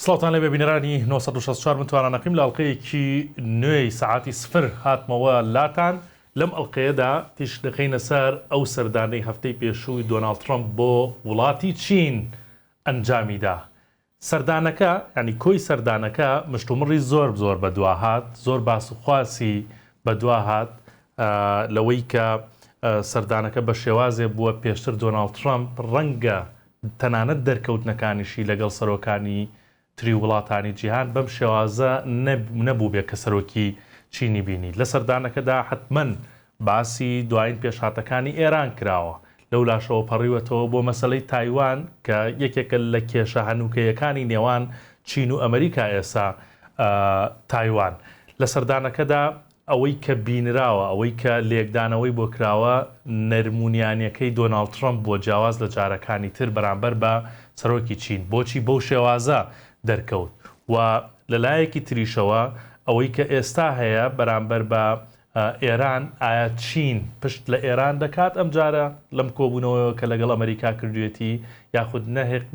سڵاتان لێ ببینەرانی 964 متوانە نەقیم لە ئەڵلقەیەکی نوێی سەعاتی سفر هاتمەوە لاتان لەم ئەڵلقەیەدا تیش دەخینە سەر ئەو سەردانەی هەفتەی پێشووی دۆناڵد ترەمپ بۆ وڵاتی چین ئەنجامیدا. سەردانەکە ینی کۆی سەردانەکە مشتومڕی زۆر بەدواهات، زۆر باسوخواسی بەدواهات لەوەی کە سەردانەکە بە شێوازێ بووە پێشتر دۆناڵد ترەمپ ڕەنگە تەنانەت دەرکەوتنەکانیشی لەگەڵ سەرۆکانی تری وڵاتانی جیهان بەم شێوازە نەبوو بێ کە سەرۆکی چینی بینی. لە سەردانەکەدا حتمەن باسی دوایین پێشهاتەکانی ئێران کراوە، لەو لاشەوە پەڕیوەتەوە بۆ مەسەلەی تایوان کە یەکێکە لە کێشە هەنووکەیەکانی نێوان چین و ئەمریکا ئێسا تایوان. لە سەردانەکەدا ئەوەی کە بینراوە، ئەوەی کە لێکدانەوەی بۆ کراوە نەرمونیانیەکەی دۆناڵد ترەمپ بۆ جیاواز لە جارەکانی تر بەرامبەر بە سەرۆکی چین بۆچی بەو شێوازە دەرکەوت و لەلایەکی تریشەوە ئەوەی کە ئێستا هەیە بەرامبەر بە ئێران ئایا چین پشت لە ئێران دەکات ئەم جارە لەم کۆبوونەوەیەوە کە لەگەڵ ئەمریکا کردوێتی یاخود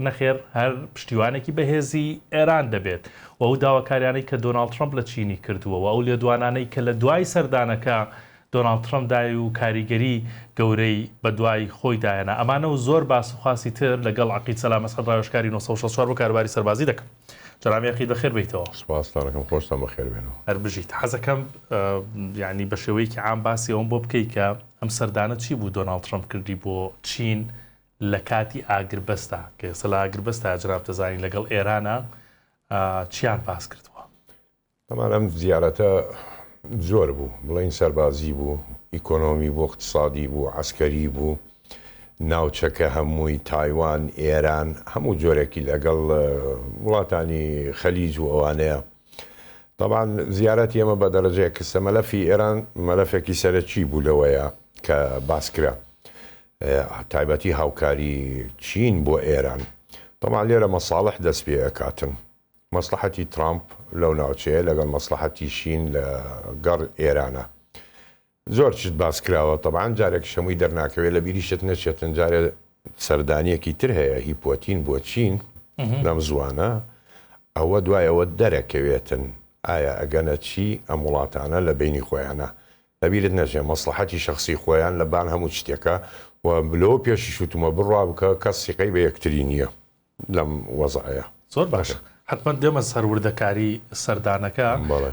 نەخێر هەر پشتیوانێکی بەهێزی ئێران دەبێت و ئەو داواکاریانەی کە دۆناڵد ترەمپ لە چینی کردووە و ئەو لێدوانانەی کە لە دوای سەردانەکە دۆناڵد ترەمپ دای و کاریگەری گەورەی بە دوای خۆی دایەنە. ئەمانە و زۆر باسوخواسی تر لەگەڵ عەقید سەلام مەسعەد ڕاوێژکاری 964 بۆ کاروباری سەربازی دەکەم. جەناب عەقید بەخێر بێیتەوە. سوپاسدارەکەم، خۆشتان بەخێر بێنەوە. هەر بژیت. حەزەکەم یعنی بە شێوەیەکی عام باسی ئەوم بۆ بکەیت کە ئەم سەردانە چی بوو دۆناڵد ترەمپ کردی بۆ چین لە کاتی ئاگربەستا کە ئێستا لە ئاگربەستا جەناب دەزانین لەگەڵ ئێرانە چیان باس کردووە؟ تەمان ئەم زیارەتە زۆر بوو، بڵین سەربازی بوو، ئیکۆنۆمی بوو، اقتصادی بوو، عەسکەری بوو، ناوچەکە هەمووی تایوان، ئێران، هەموو جۆرێکی لەگەڵ وڵاتانی خەلیج و ئەوانەیە. طبعاً زیارەتی ئێمە بە دەرەجەیە کەسە مەلەفی ئێران مەلەفێکی سەرەکی بوو لەوەیە کە باسکرا تایبەتی هاوکاری چین بۆ ئێران. طبعاً لێرە مەساڵح دەست پێ ئەکاتن، مەسلحەتی ترامپ لەو ناوچەیە لەگەڵ مەسلحەتی شین لە گەڕ ئێرانە. زۆر چت باس کراوە. طبعاً جارێک شەمووی دەرناکەوێت لە بیریشت نەچێتن جارێ سەردانیەکی تر هەیە هی پۆتین بۆ چین لەم زوانە ئەوە دوایەوە دەرەکەوێتن ئایا ئەگەنە چی ئەم وڵاتانە لە بینی خۆیانە لەبیرت نەژێ مەسلحەتی شخصی خۆیان لە بان هەموو شتێکە و لەوە پێشی شوتمە بڕوا بکە کەس سیقەی بە یەکتری نییە لەم وەزعەیە. زۆر باشە. حتمما دێمە سەروردەکاری سەردانەکە،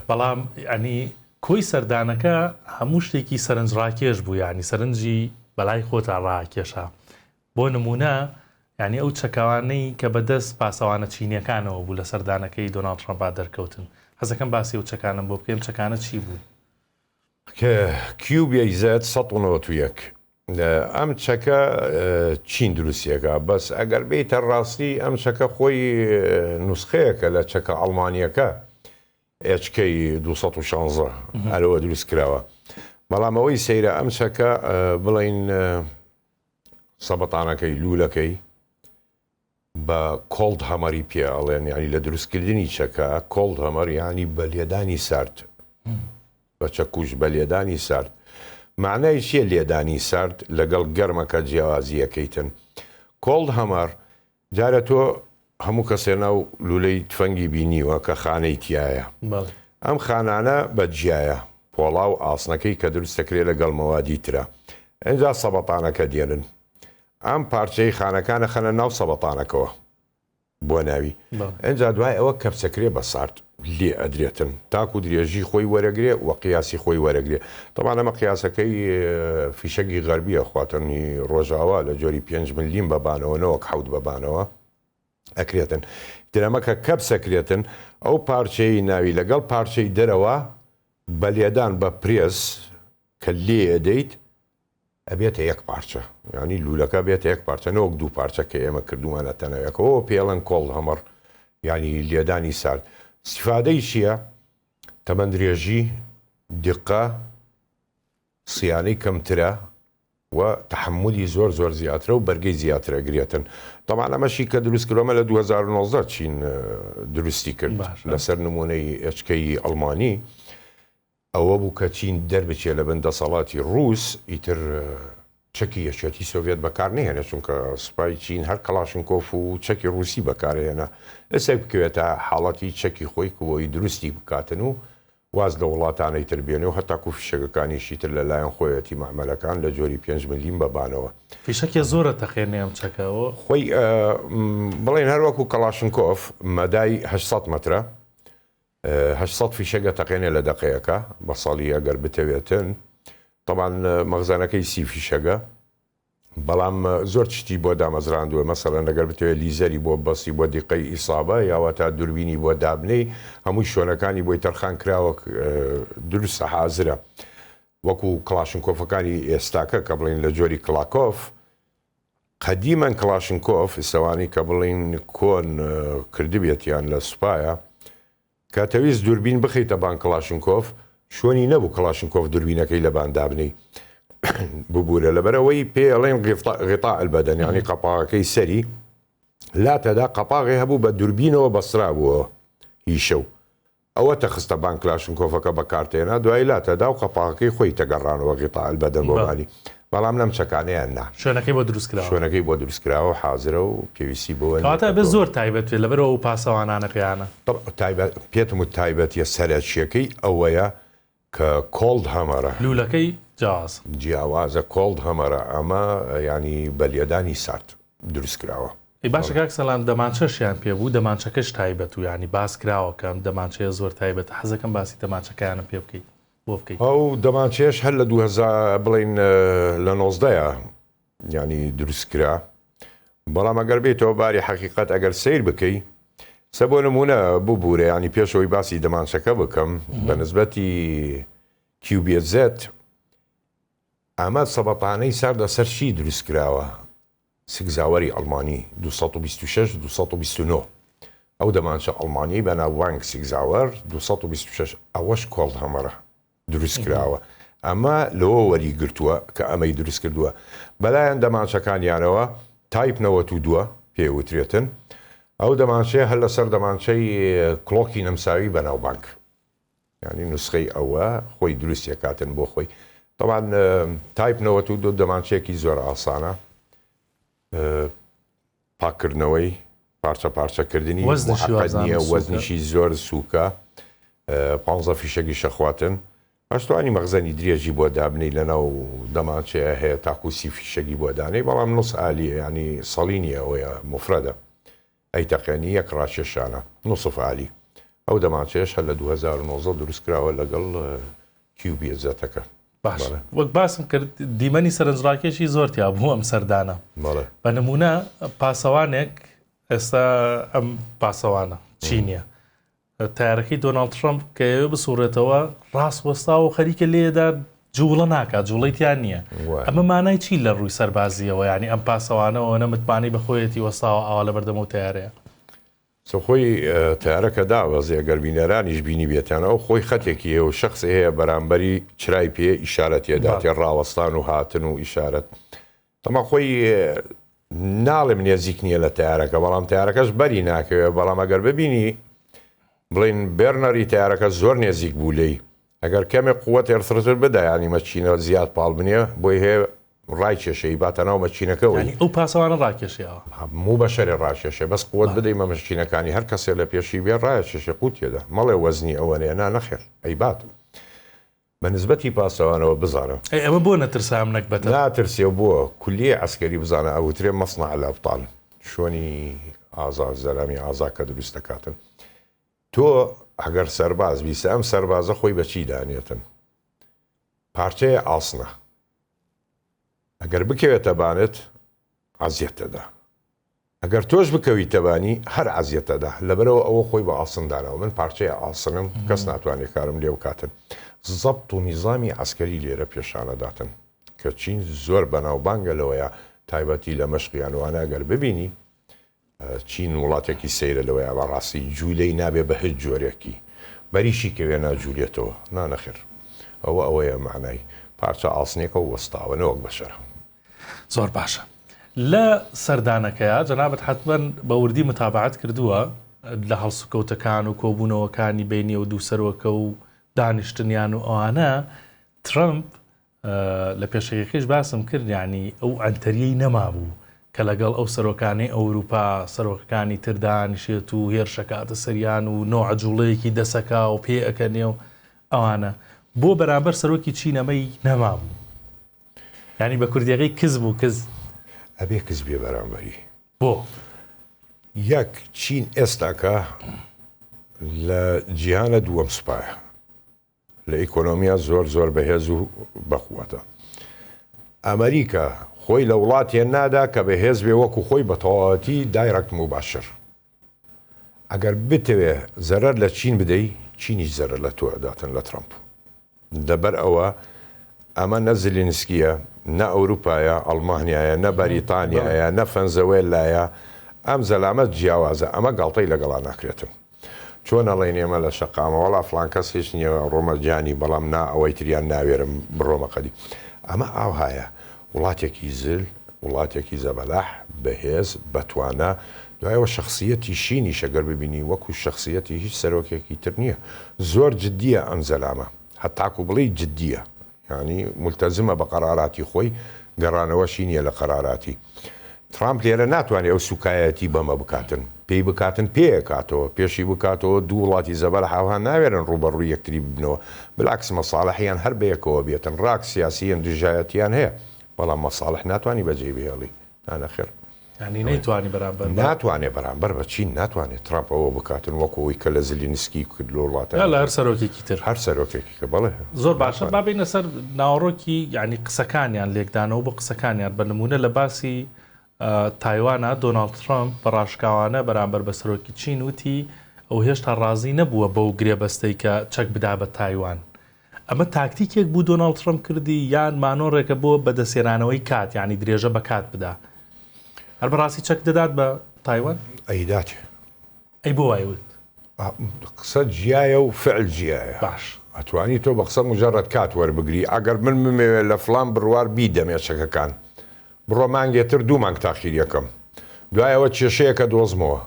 بەڵام ینی کۆی سەردانەکە هەموو شتێکی سەرنجڕاکێش بوو، ینی سەرنجی بەلای خۆتا ڕاکێشە. بۆ نمونە ینی ئەو چەکاوانەی کە بەدەست پاسەوانە چینیەکانەوە بوو لە سەردانەکەی دۆناڵد ترەمپ دەرکەوتن. حەزەکەم باسی ئەو چەکانم بۆ بکەم. چەکانە چی بوو؟ کیوبیزت 191 ئەم چەکە چین دروستیەکە، بەس ئەگەر بێتە ڕاستی ئەم چەکە خۆی نوسخەیەکە لە چەکە ئەڵمانیەکە HK 216 هەرەوە دروست کراوە. بەڵام ئەوەی سەیرە ئەم چەکە بڵین سەبەتانەکەی لوولەکەی بە کۆڵد هەمەری پێ ئەڵێن، ینی لە دروستکردنی چەکە کۆڵد هەمەر ینی بە لێدانی سارد، بە چەکوش بە لێدانی سارد. معنای چیە لێدانی سارد لەگەڵ گەرمەکە جیاوازیەکەیتن؟ کۆڵد هەمەر جارە تۆ هەموو کەسێنە و لولەی تفەنگی بینیوە کە خانەی تایە. ئەم خانانە بەجیایە پۆڵا و ئاسنەکەی کە دروستەکرێت لەگەڵ مەوادی ترە. ئەجا سەبەتانەکە دێنن، ئەم پارچەی خانەکانە خەنە ناو سەبەتانەکەەوە بۆ ناوی. ئەجا دوای ئەوە کەپسەکرێ بە سارد لێ ئەدرێتن تاکو درێژی خۆی وەرەگرێ و قیاسی خۆی وەرەگرێ. طبعاً ئەمە قیاسەکەی فیشەکی غەربیە، خواتنی ڕۆژاوا لە جۆری 5 ملیم بەبانەوە نەوەک 7 بەبانەوە ئەکرێتن. درەمەکە کەپسەکرێتن ئەو پارچەی ناوی لەگەڵ پارچەی دەرەوە بە لێدان بە پرێس کە لێ ئەدەیت ئەبێتە یەک پارچە، ینی لوولەکە بێتە یەک پارچە نەوەک دوو پارچە کە ئێمە کردومانە تەنەوەکەەوە پێڵەن کۆڵ هەمەر ینی لێدانی سارد. سیفادەی چییە؟ تەمەندرێژی، دیقە، سیانەی کەمترە و تحملی زۆر زیاترە و بەرگەی زیاترە گرێتن. طبعاً ئەمەشی کە دروست کردومە لە 2019 چین دروستی کرد لەسەر نمونەی HK ئەڵمانی. ئەوە بوو کە چین دەربچێ لە بەندەسەڵاتی ڕووس ئیتر چەکی یەکێتی سۆڤێت بەکار نهێنێ چونکە سوپای چین هەر کەلاشنکۆف و چەکی ڕووسی بەکارهێنا ئێستا بکەوێتە حاڵەتی چەکی خۆی کۆی دروستی بکاتن و واز لە وڵاتانەی تربێنێ و هەتاکو فیشەکەکانیشی تر لەلایەن خۆیەتی معمەلەکان لە جۆری 5 ملیم بەبانەوە فیشەکێ زۆرە تەخێنێ ئەم چەکەوە خۆی بڵێن هەروەکو کەلاشنکۆف مەدای 800 مترە 800 فیشەکە تەقێنێ لە دەقەیەکە بە ساڵی ئەگەر بتەوێتن طبعاً مەغزانەکەی سی فیشەکە بەڵام زۆر شتی بۆ دامەزراندووە مەسەڵەن لەگەر بتوێت لیزەری بۆ بەسی بۆ دیقەی ئیسابە یاوە تا دووربینی بۆ دابنەی هەمووی شوێنەکانی بۆی تەرخان کراوە دروستە حازرە وەکو کڵاشنکۆفەکانی ئێستاکە کە بڵین لە جۆری کڵاکۆف قەدیمەن کڵاشنکۆف ئێستاوانی کە بڵین کۆن کردبێتیان لە سوپایە کاتەویست دووربین بخیتە بان کڵاشنکۆف شوێنی نەبوو کڵاشنکۆف دووربینەکەی لە باندابنەی ببوورە لەبەرەوەی پێڵێن غیطاء البەدەن یعنی قەپاغەکەی سەری لاتەدا قەپاغی هەبوو بە دووربینەوە بەسرا بووە هیشە و ئەوە تەخستە بان کلاشنکۆفەکە بەکارتێنا دوای لاتەدا و قەپاغەکەی خۆی تەگەڕانەوە غیطاء البەدەن بۆمانی بەڵام لەم چەکانەیان نا شوێنەکەی بۆ دروستکراوە شوێنەکەی بۆ دروستکراوە حازرە و پێویستی بۆ کاتە بە زۆر تایبەت وێ لەبەرەوە و پاسەوانانەکەیانە پێتم و تایبەتیە سەرچیەکەی ئەوەیە کە کۆڵد هەمەرە لولەکەی جیاواز جیاوازە کۆڵد هەمەرە ئەمە ینی بەلیەدانی سارد دروستکراوە باشە کاک سەلام دەمانچەشیان پێ بوو دەمانچەکەش تایبەت و ینی باس کراوەکەم دەمانچەیە زۆر تایبەت حەزەکەم باسی دەمانچەکەیانە پێ بکەیت بۆ بکەیت ئەو دەمانچێش هەر لە 2000 بڵین لە 19ە ینی دروستکرا بەڵام ئەگەر بێتەوە باری حەقیقەت ئەگەر سیر بکەی سە بۆ نمونە ببوورە ینی پێشەوەی باسی دەمانچەکە بکەم بە نسبەتی QBZ ئەمە سەبەتانەی ساردە سەرشی دروستکراوە سگزاوەری ئەڵمانی 226 ئەو دەمانچە ئەڵمانی بە ناوبانگ سگزاوەر 226 ئەوەش کۆڵد هەمەرە دروستکراوە ئەمە لەوە وەری گرتووە کە ئەمەی دروست کردووە بەلایەن دەمانچەکانیانەوە تایپ 92 پێوترێتن ئەو دەمانچەیە هەر لەسەر دەمانچەی کڵۆکی نەمساوی بە ناوبانگ ینی نوسخەی ئەوە خۆی دروستیە کاتن بۆ خۆی طبعاً تایپ 92 دەمانچەیەکی زۆر ئاسانە پاکردنەوەی پارچە پارچەکردنی نیە وەزنیشی زۆر سووکە 15 فیشەکی شەخواتن هەشتوانی مەغزەنی درێژی بۆ دابنی لەناو دەمانچەیە هەیە تاکو سی فیشەکی بۆ دانەی بەڵام نووس عالیە ینی سەڵی نیە ئەوەیە مفرەدە ئەی تەقێنی یەک ڕاشێشانە نووسف عالی ئەو دەمانچەیەش هەر لە 2009 دروستکراوە لەگەڵ QBZ-ەکە باش وەک باسم کرد دیمەنی سەرنجڕاکێشی زۆر تیا بوو ئەم سەردانە بە نمونە پاسەوانێک ئێستا ئەم پاسەوانە چینیە تارەکەی دۆناڵد ترامپ کە ئێوە بسوڕێتەوە ڕاست وەستا و خەریکە لێدا جوڵە ناکات جوڵیتیان نییە ئەمە مانای چی لە ڕووی سەربازیەوە ینی ئەم پاسەوانەوە نەمتمانی بەخۆیەتی وەستاوە ئاوا لە بەردەمە تیارەیە خۆی تارەکە داوەزێ گەربینەرانیش بینی بێتیانەوە خۆی خەتێکیە و شخصی هەیە بەرامبەری چرای پێ ئیشارەتێداتی ڕاوەستان و هاتن و ئیشارەت تەما خۆی ناڵێم نێزیک نییە لە تیارەکە بەڵام تیارەکەش بەری ناکەوێت بەڵام ئەگەر ببینی بڵین بێرنەری تیارەکە زۆر نێزیک بوو لی ئەگەر کەمێک قووەت ێرتر بدا ینی مەچینە زیاد پاڵ بنێ بۆی هەیە ڕای کێشەی باتەناو مەچینەکەەوەی ئەو پاسەوانە ڕاکێشیەوە هەموو بەشەرێ ڕاکێشێ بەس قوت بدەی مەمەشینەکانی هەر کەسێ لە پێشی بێ ڕایە کێشە قوتێدا مەڵێ وەزنی ئەوەنێ نا نەخێر ئەی باتم بە نسبەتی پاسەوانەوە بزانە ئەمە بۆ نەترسام نەکبەتە ناترسێ بووە کولیە عسکەری بزانە ئەوترێ مەسنع الأبطال شوێنی ئازا زەرامی ئازا کە دروست دەکاتن تۆ ئەگەر سەرباز بیسە ئەم سەربازە خۆی بەچی دانێتن پارچەیە ئاسنە ئەگەر بکەوێتە بانێت عزیەتەدا ئەگەر تۆش بکەوی تەبانی هەر عزیەتەدا لەبەرەوە ئەوە خۆی بە ئاسندانەوە من پارچەیە ئاسنم کەس ناتوانێت کارم لێ بکاتن زەبط و نیزامی عسکەری لێرە پێشانەداتن کە چین زۆر بەناوبانگە لەوەیە تایبەتی لە مەشقیانوانە ئەگەر ببینی چین وڵاتێکی سەیرە لەوەیە بەڕاستی جوولەی نابێ بە هیچ جۆرێکی بەریشی کەوێ ناجوولێتەوە نانەخێر ئەوە ئەوەیە معنای پارچە ئاسنێکە و وەستاوە نەوەک بەشەرە زۆر باشە لە سەردانەکەیە جەنابەت حتمەن بە وردی متابعەت کردووە لە هەڵسوکەوتەکان و کۆبوونەوەکانی بینی و دووسەرۆکە و دانیشتنیان و ئەوانە ترامپ لە پێشەکەیش باسم کرد ینی ئەو ئەنتەریەی نەمابوو کە لەگەڵ ئەو سەرۆکانەی ئەوروپا سەرۆکەکانی تردانیشێت و هێرشەکاتە سەریان و نۆع جوڵەیەکی دەسەکا و پێ ئەەکەنێ و ئەوانە بۆ بەرامبەر سەرۆکی چینەمەی نەمابوو ینی بە کوردیەکەی کز بوو کز ئەبێ کەس بێ بەرامبەری بۆ یەک چین ئێستاکە لە جیهانە دووەم سوپایە لە ئیکۆنۆمیا زۆر بەهێز و بەقووەتە. ئەمریکا خۆی لە وڵاتیان نادا کە بەهێز بێ وەکو خۆی بە تەواوەتی دایرەکت مباشر. ئەگەر بتەوێ زەرەر لە چین بدەی چینیش زەرەر لە تۆ ئەداتن لە ترامپ. دەبەر ئەوە ئەمە نە زلینسکیە نە ئەوروپایە ئەڵمانیایە نە بەریتانیایە نە فەنزەوێلایە ئەم زەلامەت جیاوازە ئەمە گاڵتەی لەگەڵا ناکرێتن. چۆن ئەڵێن ئێمە لە شەقامە وەڵا فڵان کەس هیچ نییە ڕۆمەجانی بەڵام نا ئەوەی تریان ناوێرم بڕۆمە قەدی. ئەمە ئاوهایە وڵاتێکی زل وڵاتێکی زەبەلاح بەهێز بەتوانە دوایەوە شخصیەتی شینی شەگەر ببینی وەکو شخصیەتی هیچ سەرۆکێکی تر نییە. زۆر جددیە ئەم زەلامە هەتاکو بڵێ جددیە ینی ملتەزمە بە قەراراتی خۆی گەڕانەوەشی نییە لە قەراراتی. ترامپ لێرە ناتوانێت ئەو سوکایەتی بەمە بکاتن پێی بکاتن پێکاتەوە پێشی بکاتەوە دوو وڵاتی زەبەر هاوها ناوێرن ڕوبەڕووی یەکتری ببنەوە بلاکس مەساڵحیان هەر بەیەکەوە بێتن ڕاک سیاسیان دژایەتیان هەیە بەڵام مەساڵح ناتوانانی بەجێ بهێڵی نانەخێر ینی نەیتوانی بەرامبەر ناتوانێت بەرامبەر بە چین ناتوانێت ترامپ ئەوە بکاتن وەکەوەی کە لە زلینسکی کرد لە وڵاتە لە هەر سەرۆکێکی تر هەر سەرۆکێکی کە بڵێ زۆر باشە بابینە سەر ناوەڕۆکی ینی قسەکانیان لێکدانەوە بە قسەکانیان بە نمونە لە باسی تایوانە دۆناڵد ترامپ بە ڕاشکاوانە بەرامبەر بە سەرۆکی چین وتی ئەو هێشتا ڕازی نەبووە بەو گرێبەستەی کە چەک بدا بە تایوان. ئەمە تاکتیکێک بوو دۆناڵد ترامپ کردی یان مانۆڕێکە بۆ بەدەسێنانەوەی کات ینی درێژە بە کات بدا هەر بەڕاستی چەک دەدات بە تایوان ئەیدات ئەی بۆ وایوت قسە جیایە و فعل جیایە باش ئەتوانی تۆ بە قسە مجرد کات وەربگری ئەگەر من بمەوێت لە فلان بڕوار بیدەمێ چەکەکان بڕۆ مانگێتر دوو مانگ تاخیر یەکەم دوایەوە کێشەیەکە دۆزمەوە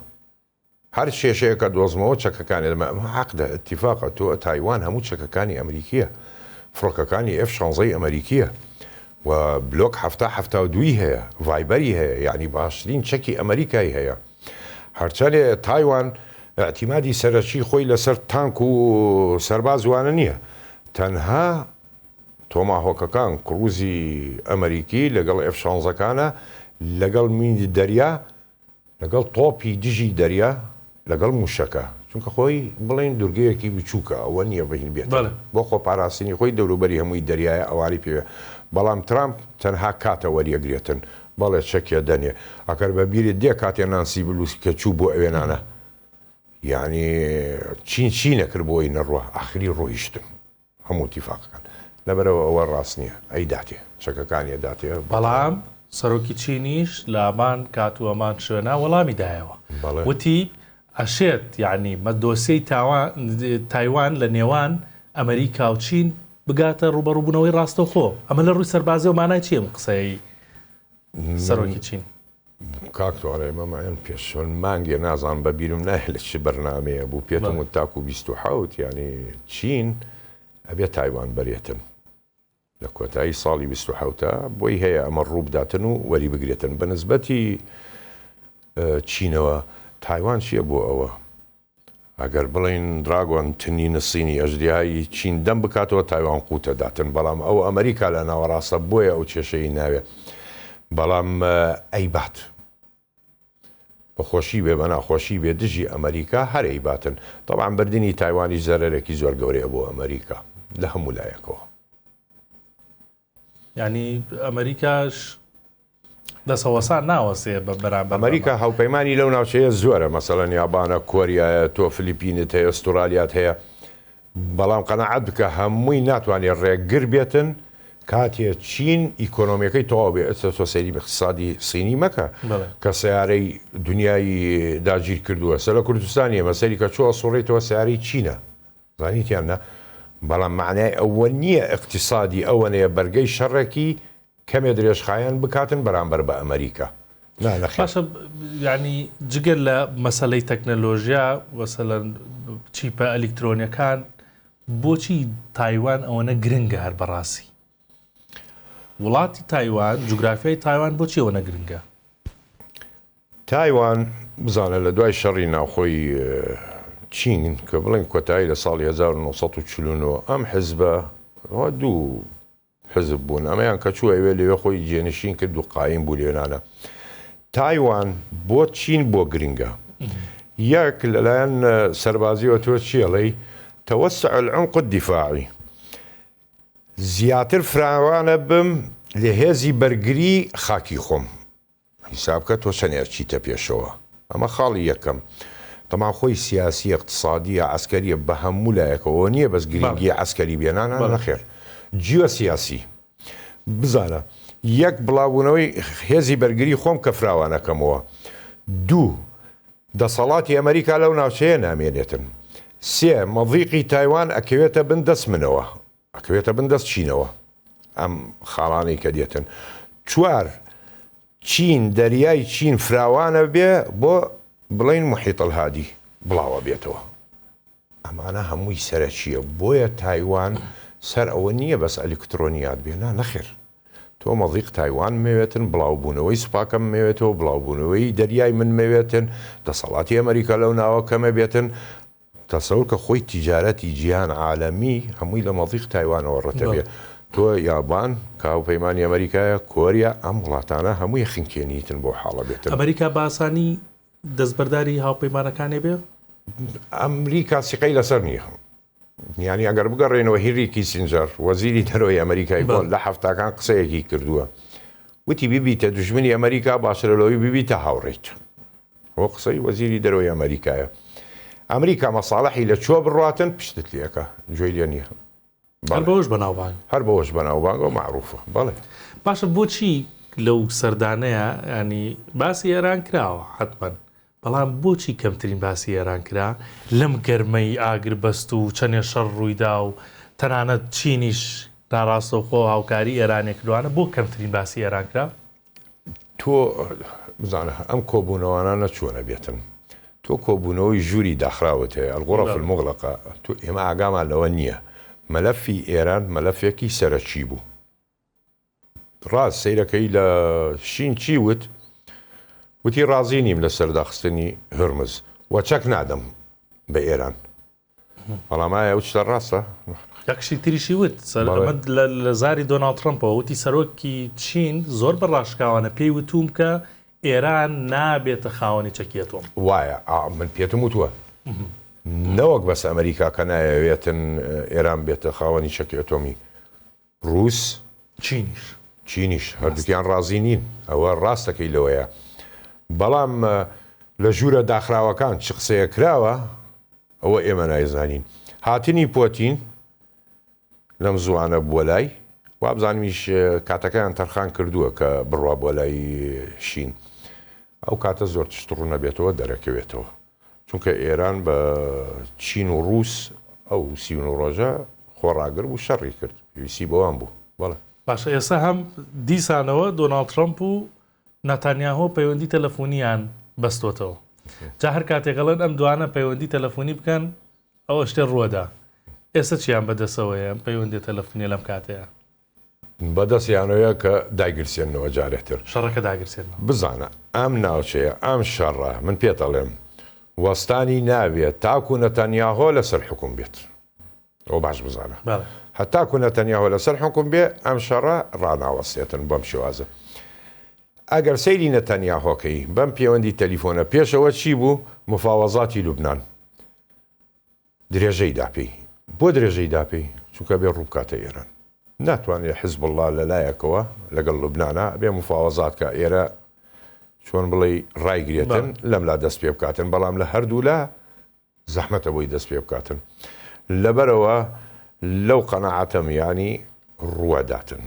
هەر کێشەیەکە دۆزمەوە چەکەکانی دەمە حەقدە ئەتیفاقە تۆ تایوان هەموو چەکەکانی ئەمریکیە فڕۆکەکانی F-16 ئەمریکیە و بلۆک هەفتا دوی هەیە ڤایبەری هەیە یعنی باشترین چەکی ئەمریکای هەیە هەرچەندێ تایوان اعتیمادی سەرەکی خۆی لەسەر تانک و سەربازوانە نییە تەنها تۆماهۆکەکان کڕوزی ئەمریکی لەگەڵ F-16کانە لەگەڵ مینی دەریا لەگەڵ تۆپی دژی دەریا لەگەڵ موشەکە چونکە خۆی بڵێن دورگەیەکی بچووکە ئەوە نییە بەهین بێت بۆ خۆ پاراستنی خۆی دەوروبەری هەمووی دەریایە ئەواری پێوێ بەڵام ترامپ تەنها کاتە وەریەگرێتن بەڵێ چەکێ دەنێ ئەکەر بە بیرێت دێ کاتێ نانسی بلووسی کە چوو بۆ ئەوێنانە یعنی چین نەکرد بۆی نەڕوە ئاخری ڕۆیشتن هەموو تیفاقەکان لەبەرەوە ئەوە ڕاست نییە ئەی داتێ چەکەکانی داتێ بەڵام سەرۆکی چینیش لامان کات و ئەمان شوێنە وەڵامی دایەوە وتی ئەشێت یعنی مەدۆسیەی تایوان لە نێوان ئەمریکا و چین بگاتە ڕوبەڕووبوونەوەی ڕاستەوخۆ ئەمە لە ڕووی سەربازی و مانای چیە قسەی سەرۆکی چین کاکتۆڕێ مەمایەن پێشۆن مانگێ نازان بە بیرم نایە لە چ بەرنامەیە بوو پێتم و تاکو 27 ینی چین ئەبێت تایوان بەرێتن لە کۆتایی ساڵی 27 بۆی هەیە ئەمە ڕووبداتن و وەری بگرێتن بە نسبەتی چینەوە تایوان چییە بۆ ئەوە ئەگەر بڵین دراگۆن تنی نسینی ئەژدیایی چین دەم بکاتەوە تایوان قوتە داتن بەڵام ئەو ئەمریکا لە ناوەڕاستە بۆیە ئەو کێشەی ناوێت بەڵام ئەیبات بەخۆشی بێ بە ناخۆشی بێ دژی ئەمریکا هەر ئەیباتن تەڵام بردننی تایوانی زەرەرێکی زۆر گەورەیە بۆ ئەمریکا لە هەموو لایەکەوە ینی ئەمریکاش دەسەوەسان ناوەسێ بە بەرامبەر ئەمریکا هاوپەیمانی لەو ناوچەیە زۆرە مەسەڵەن یابانە کۆریایە تۆ فلیپینت هەیە ئەستورالیات هەیە بەڵام قەنەعەت بکە هەمووی ناتوانێت ڕێکگر بێتن کاتێ چین ئیکۆنۆمیەکەی تەواو بێ تۆ سەیری اقتصادی سینی مەکە کە سیارەی دنیای داگیر کردووە سەر لە کوردستانیە مەسەری کە چوە سوڕێتەوە سیارەی چینە زانیتیانە بەڵام معنای ئەوە نییە اقتصادی ئەوەنەیە بەرگەی شەڕێکی کەمێ درێژخایەن بکاتن بەرامبەر بە ئەمریکا باشە ینی جگەر لە مەسەلەی تەکنەلۆژیا وەسەلەن چیپە ئەلیکترۆنیەکان بۆچی تایوان ئەوەنە گرنگە هەر بەڕاستی وڵاتی تایوان جوگرافیای تایوان بۆچیەوە نەگرنگە؟ تایوان بزانە لە دوای شەڕی ناوخۆی چین کە بڵێن کۆتایی لە ساڵی 1940 ئەم حزبە دوو حزب بوون ئەمەیان کە چووە ئەوێ لەوێ خۆی جێنشین کرد و قایم بوو لێنانە. تایوان بۆ چین بۆ گرنگە. یەک لەلایەن سەربازیەوە تۆ چیەڵێی تەوەسع العمق الدفاعی، زیاتر فراوانە بم لە هێزی بەرگری خاکی خۆم، حیسابکە تۆ چەندێر چیتە پێشەوە. ئەمە خاڵی یەکەم. تەمان خۆی سیاسی اقتصادیە عسکەریە بە هەموو لایەکەوە نییە بەس گرنگی عسکەری بێنانە نەخێر. جیۆ سیاسی بزانە یەک بڵاوبوونەوەی هێزی بەرگری خۆم کە فراوانەکەمەوە. دوو دەسەڵاتی ئەمریکا لەو ناوچەیە نامێنێتن. سێ مەضیقی تایوان ئەکەوێتە بندەست منەوە، ئەکەوێتە بندەست چینەوە ئەم خاڵانەی کە دێتن. چوار چین دەریای چین فراوانە بێ بۆ بڵین محیط الهادی بڵاوە بێتەوە. ئەمانە هەمووی سەرچیە. بۆیە تایوان سەر ئەوە نییە بەس ئەلکترۆنیات بێنا نەخێر. تۆ مەضیق تایوان مەوێتن، بڵاوبوونەوەی سوپاکەم مەوێتەوە، بڵاوبوونەوەی دەریای من مەوێتن، دەسەڵاتی ئەمریکا لەو ناوە کەمە بێتن. تەسەور کە خۆی تیجارەتی جیهان عالەمی هەمووی لە مەضیق تایوانەوە ڕەتە بێ. تۆ یابان کاوپەیمانی ئەمریکایە، کۆریا، ئەم وڵاتانە هەمووی خنکێنیتن بۆ حاڵە بێتن. ئەمریکا باسانی دەستبەرداری هاوپەیمانەکانێ بێ؟ ئەمریکا سیقەی لەسەر نییە. یعنی ئەگەر بگەڕێنەوە هیری کیسینجەر وەزیری دەرەوەی ئەمریکای بۆ لە هەفتاکان قسەیەکی کردووە، وتی بیبیتە دوژمنی ئەمریکا باشترە لەوەی بیبیتە هاوڕێیت. ئەوە قسەی وەزیری دەرەوەی ئەمریکایە. ئەمریکا مەساڵحی لە چۆ بڕاتن پشتت لێکە، گوێی لێ نییە. هەر بەوەش بەناوبانگ، هەر بەوەش بەناوبانگەوە معروفە. بەڵێ باشە بۆچی لەو سەردانەیە ینی باسی ئێران کراوە حتمەن، بەڵام بۆچی کەمترین باسی ئێران کرا لەم گەرمەی ئاگر بەست و چەندێ شەڕ ڕوویدا و تەنانەت چینیش ناڕاستەوخۆ هاوکاری ئێرانێ کردوانە بۆ کەمترین باسی ئێران کرا؟ تۆ بزانە ئەم کۆبوونەوانە نەچوونە بێتن. تۆ کۆبوونەوەی ژووری داخراوت هەیە الغرف المغلقة. تۆ ئێمە ئاگامان لەوە نییە. مەلەفی ئێران مەلەفێکی سەرەکی بوو. ڕاست سەیرەکەی لە شین چی وت؟ وتی ڕازی نیم لە سەرداخستنی هرمز وە چەک نادەم بە ئێران. بەڵام ئایا ئەو شتە ڕاستە؟ یەکشی تریشی وت لە زاری دۆناڵد ترەمپەوە وتی سەرۆکی چین زۆر بەڕاشکاوانە پێی وتوم کە ئێران نابێتە خاوەنی چەکیەتۆم. وایە من پێتم وتووە نەوەک بەس ئەمریکا کە نایەوێتن ئێران بێتە خاوەنی چەکی ئەتۆمی. رووس چینیش هەردووکیان ڕازی نین. ئەوە ڕاستەکەی لەوەیە. بەڵام لە ژوورە داخراوەکان چ قسەیە کراوە ئەوە ئێمە نایزانین. هاتنی پۆتین لەم زوانە بووە لای وابزانمیش کاتەکەیان تەرخان کردووە کە بڕوا بۆ لای شین. ئەو کاتە زۆر تشت ڕوو نەبێتەوە دەرەکەوێتەوە، چونکە ئێران بە چین و رووس ئەو 39 ڕۆژە خۆڕاگر بوو شەڕی کرد، پێویستی بەوان بوو. بەڵێ باشە ئێستا هەم دیسانەوە دۆناڵد ترەمپ و نەتانیاهۆ پەیوەندی تەلەفۆنیان بەستۆتەوە. جا هەر کاتێکەڵێن ئەم دوانە پەیوەندی تەلەفۆنی بکەن ئەوە شتێ ڕووەدا. ئێستا چیان بەدەسەوەیە پەیوەندی تەلەفۆنی لەم کاتەیە؟ بەدەستیانەوەیە کە داگیرسێنەوە جارێتتر شەڕەکە داگیرسێنەوە. بزانە ئەم ناوچەیە ئەم شەڕە من پێتەڵێم وەستانی ناوێت تاکو نەتەنیاهۆ لەسەر حکوم بێت. ئەو باش بزانە هەتاکو نەتەنیاهۆ لەسەر حکوم بێ ئەم شەڕە ڕاناوەستێتن بەم شێوازە. ئەگەر سەیری نەتەنیاهۆکەی بەم پەیوەندی تەلیفۆنە پێشەوە چی بوو؟ مفاوەزاتی لوبنان درێژەی داپی. بۆ درێژەی داپی؟ چونکە بێ ڕووبکاتە ئێران. ناتوانێت حزب الله لەلایەکەوە لەگەڵ لوبنانە بێ مفاوەزات کە ئێرە چۆن بڵێ ڕایگرێتن لەملا دەست پێ بکاتن، بەڵام لە هەردوو لا زەحمەتە بۆی دەست پێ بکاتن. لەبەرەوە لەو قەناعەتەم ینی ڕوەداتن.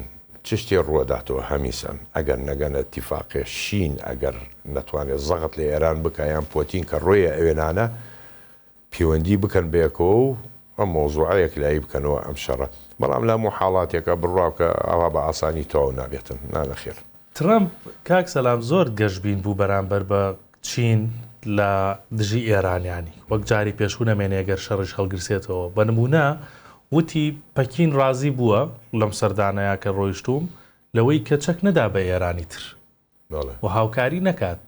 چ شتێ ڕوەداتەوە هەمیسان ئەگەر نەگەنە اتیفاقی شین ئەگەر نەتوانێت زەغت لە ئێران بکایان پۆتین کە ڕۆیە ئەوێنانە پەیوەندی بکەن بێکەوە و ئەم مۆزوعەیەک لای بکەنەوە ئەم شەڕە. بەڵام لە حاڵاتێکە بڕاوکە ئەوە بە ئاسانی تەواو نابێتن نانەخێر. ترەمپ کاک سەلام زۆر گەشتبین بوو بەرامبەر بە چین لە دژی ئێرانیانی وەک جاری پێشوو نەمێنێ گەر شەڕش هەڵگرسێتەوە. بە نمونە وتی پەکین ڕازی بووە لەم سەردانەیە کە ڕۆیشتوم لەوەی کە چەک نەدا بە ئێرانی تر بەڵێ. و هاوکاری نەکات.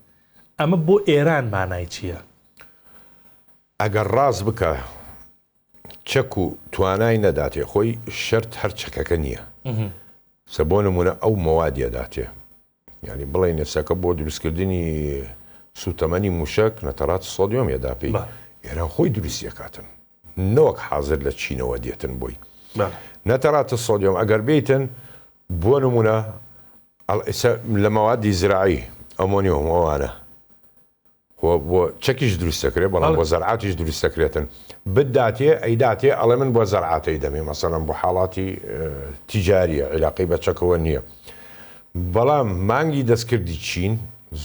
ئەمە بۆ ئێران مانای چییە؟ ئەگەر ڕاست بکە چەک و توانای نەداتێ خۆی شەرت هەر چەکەکە نییە سە بۆ نمونە ئەو مەوادیە داتێ ینی بڵێ نێسەکە بۆ دروستکردنی سوتەمەنی موشک نەتەڕات سۆدیۆمیەدا پێی ئێران خۆی دروستیەکاتن نەوەک حاضر لە چینەوە دێتن بۆی نەتەڕاتە سۆدیۆم ئەگەر بیتن بۆ نمونە لە مەوادی زراعی ئەمۆنیۆم ئەوانە بۆ چەکیش دروستەکرێت بەڵام بۆ زەرعاتیش دروستەکرێتن بداتێ ئەیداتێ ئەڵێ من بۆ زەرعاتەی دەمێ مەسەڵەن بۆ حاڵاتی تیجاریە عیلاقی بە چەکەوە نییە بەڵام مانگی دەستکردی چین